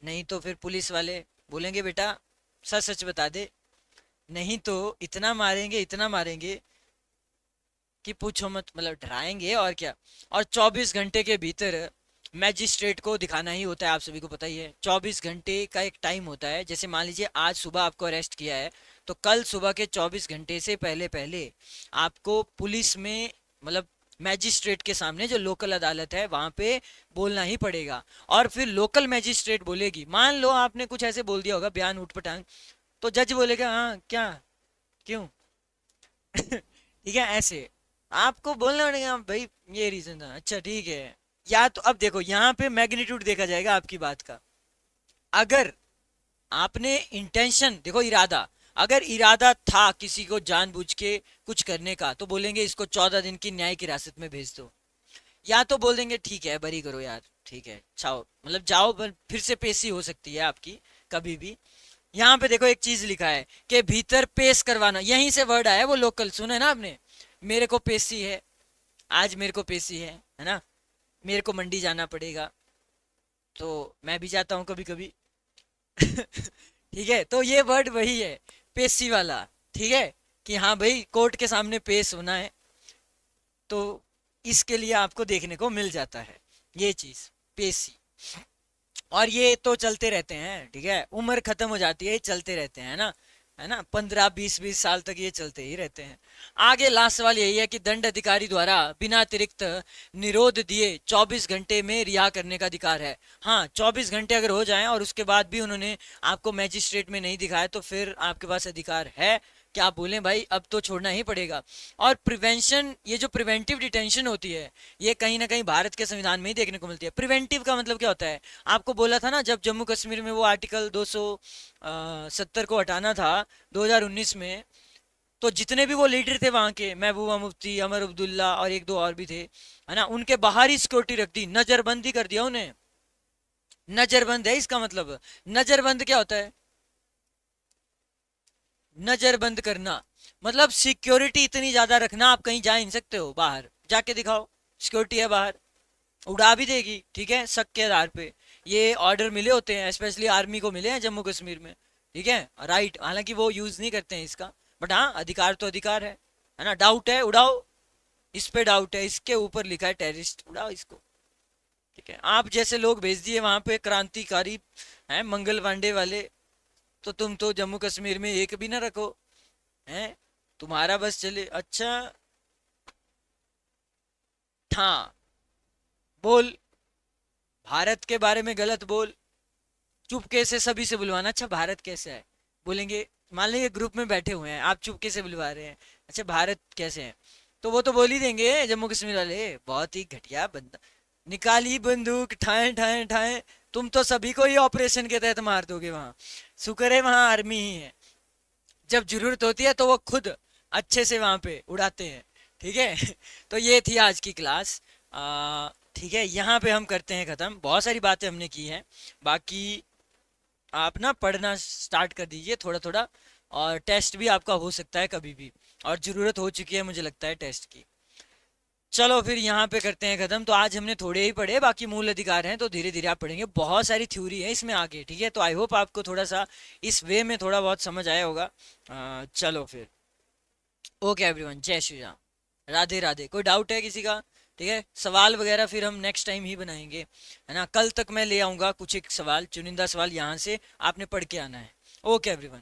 नहीं तो फिर पुलिस वाले बोलेंगे बेटा सच सच बता दे, नहीं तो इतना मारेंगे इतना मारेंगे कि पूछो मत, मतलब डराएंगे और क्या। और 24 घंटे के भीतर मैजिस्ट्रेट को दिखाना ही होता है, आप सभी को पता ही है। 24 घंटे का एक टाइम होता है, जैसे मान लीजिए आज सुबह आपको अरेस्ट किया है, तो कल सुबह के 24 घंटे से पहले पहले आपको पुलिस में, मतलब मैजिस्ट्रेट के सामने जो लोकल अदालत है वहां पे बोलना ही पड़ेगा। और फिर लोकल मैजिस्ट्रेट बोलेगी, मान लो आपने कुछ ऐसे बोल दिया होगा बयान उठपटांग, तो जज बोलेगा हाँ क्या, क्यों। ठीक है, ऐसे आपको बोलना पड़ेगा भाई ये रीजन था, अच्छा ठीक है। या तो अब देखो यहाँ पे मैग्नीट्यूड देखा जाएगा आपकी बात का। अगर आपने इंटेंशन देखो, इरादा, अगर इरादा था किसी को जानबूझ के कुछ करने का, तो बोलेंगे इसको 14 दिन की न्यायिक हिरासत में भेज दो। या तो बोल देंगे ठीक है बरी करो यार, ठीक है चाओ, मतलब जाओ, पर फिर से पेशी हो सकती है आपकी कभी भी। यहाँ पे देखो एक चीज लिखा है कि भीतर पेश करवाना, यहीं से वर्ड आया, वो लोकल सुना है ना आपने, मेरे को पेशी है, आज मेरे को पेशी है ना, मेरे को मंडी जाना पड़ेगा, तो मैं भी जाता हूँ कभी कभी। ठीक है, तो ये वर्ड वही है, पेशी वाला। ठीक है, कि हाँ भाई कोर्ट के सामने पेश होना है, तो इसके लिए आपको देखने को मिल जाता है ये चीज, पेशी। और ये तो चलते रहते हैं, ठीक है, उम्र खत्म हो जाती है, ये चलते रहते हैं ना, है ना, 15 20 20 साल तक ये चलते ही रहते हैं। आगे लास्ट सवाल यही है कि दंड अधिकारी द्वारा बिना अतिरिक्त निरोध दिए 24 घंटे में रिहा करने का अधिकार है। हाँ, 24 घंटे अगर हो जाएं और उसके बाद भी उन्होंने आपको मैजिस्ट्रेट में नहीं दिखाया, तो फिर आपके पास अधिकार है कि आप बोलें भाई अब तो छोड़ना ही पड़ेगा। और प्रिवेंशन, ये जो प्रिवेंटिव डिटेंशन होती है, ये कहीं ना कहीं भारत के संविधान में ही देखने को मिलती है। प्रिवेंटिव का मतलब क्या होता है, आपको बोला था ना, जब जम्मू कश्मीर में वो आर्टिकल 270 को हटाना था 2019 में, तो जितने भी वो लीडर थे वहां के, महबूबा मुफ्ती, अमर अब्दुल्ला और एक दो और भी थे, है ना, उनके बाहर ही सिक्योरिटी रख दी, नजरबंदी कर दिया उन्हें। नजरबंद है इसका मतलब, नजरबंद क्या होता है, नजरबंद करना, मतलब सिक्योरिटी इतनी ज्यादा रखना, आप कहीं जा ही नहीं सकते हो, बाहर जाके दिखाओ सिक्योरिटी है बाहर, उड़ा भी देगी, ठीक है, शक के आधार पे। ये ऑर्डर मिले होते हैं, स्पेशली आर्मी को मिले हैं जम्मू कश्मीर में, ठीक है, राइट, हालांकि वो यूज नहीं करते हैं इसका, बट हाँ अधिकार तो अधिकार है ना। डाउट है उड़ाओ, इस पे डाउट है, इसके ऊपर लिखा है टेररिस्ट, उड़ाओ इसको। ठीक है, आप जैसे लोग भेज दिए वहां पे क्रांतिकारी हैं, मंगल पांडे वाले, तो तुम तो जम्मू कश्मीर में एक भी ना रखो, हैं, तुम्हारा बस चले। अच्छा, हाँ, बोल, भारत के बारे में गलत बोल, चुपके से सभी से बुलवाना। अच्छा भारत कैसा है, बोलेंगे, मान लीजिए ग्रुप में बैठे हुए हैं, आप चुपके से बुलवा रहे हैं, अच्छा भारत कैसे है, तो वो तो बोल ही देंगे जम्मू कश्मीर वाले, बहुत ही घटिया बंदा, निकाली बंदूक, ठाए ठाए ठाए, तुम तो सभी को ही ऑपरेशन के तहत मार दोगे वहां। शुक्र है वहां आर्मी ही है, जब जरूरत होती है तो वो खुद अच्छे से वहां पे उड़ाते हैं। ठीक है। तो ये थी आज की क्लास। ठीक है, यहाँ पे हम करते हैं ख़त्म, बहुत सारी बातें हमने की हैं, बाकी आप ना पढ़ना स्टार्ट कर दीजिए थोड़ा थोड़ा, और टेस्ट भी आपका हो सकता है कभी भी, और ज़रूरत हो चुकी है मुझे लगता है टेस्ट की। चलो फिर यहाँ पे करते हैं खत्म। तो आज हमने थोड़े ही पढ़े, बाकी मूल अधिकार हैं तो धीरे धीरे आप पढ़ेंगे, बहुत सारी थ्योरी है इसमें आगे, ठीक है। तो आई होप आपको थोड़ा सा इस वे में थोड़ा बहुत समझ आया होगा। चलो फिर, ओके एवरीवन, जय श्री राम, राधे राधे। कोई डाउट है किसी का? ठीक है, सवाल वगैरह फिर हम नेक्स्ट टाइम ही बनाएंगे, है ना। कल तक मैं ले आऊंगा कुछ एक सवाल, चुनिंदा सवाल यहाँ से आपने पढ़ के आना है। Okay everyone.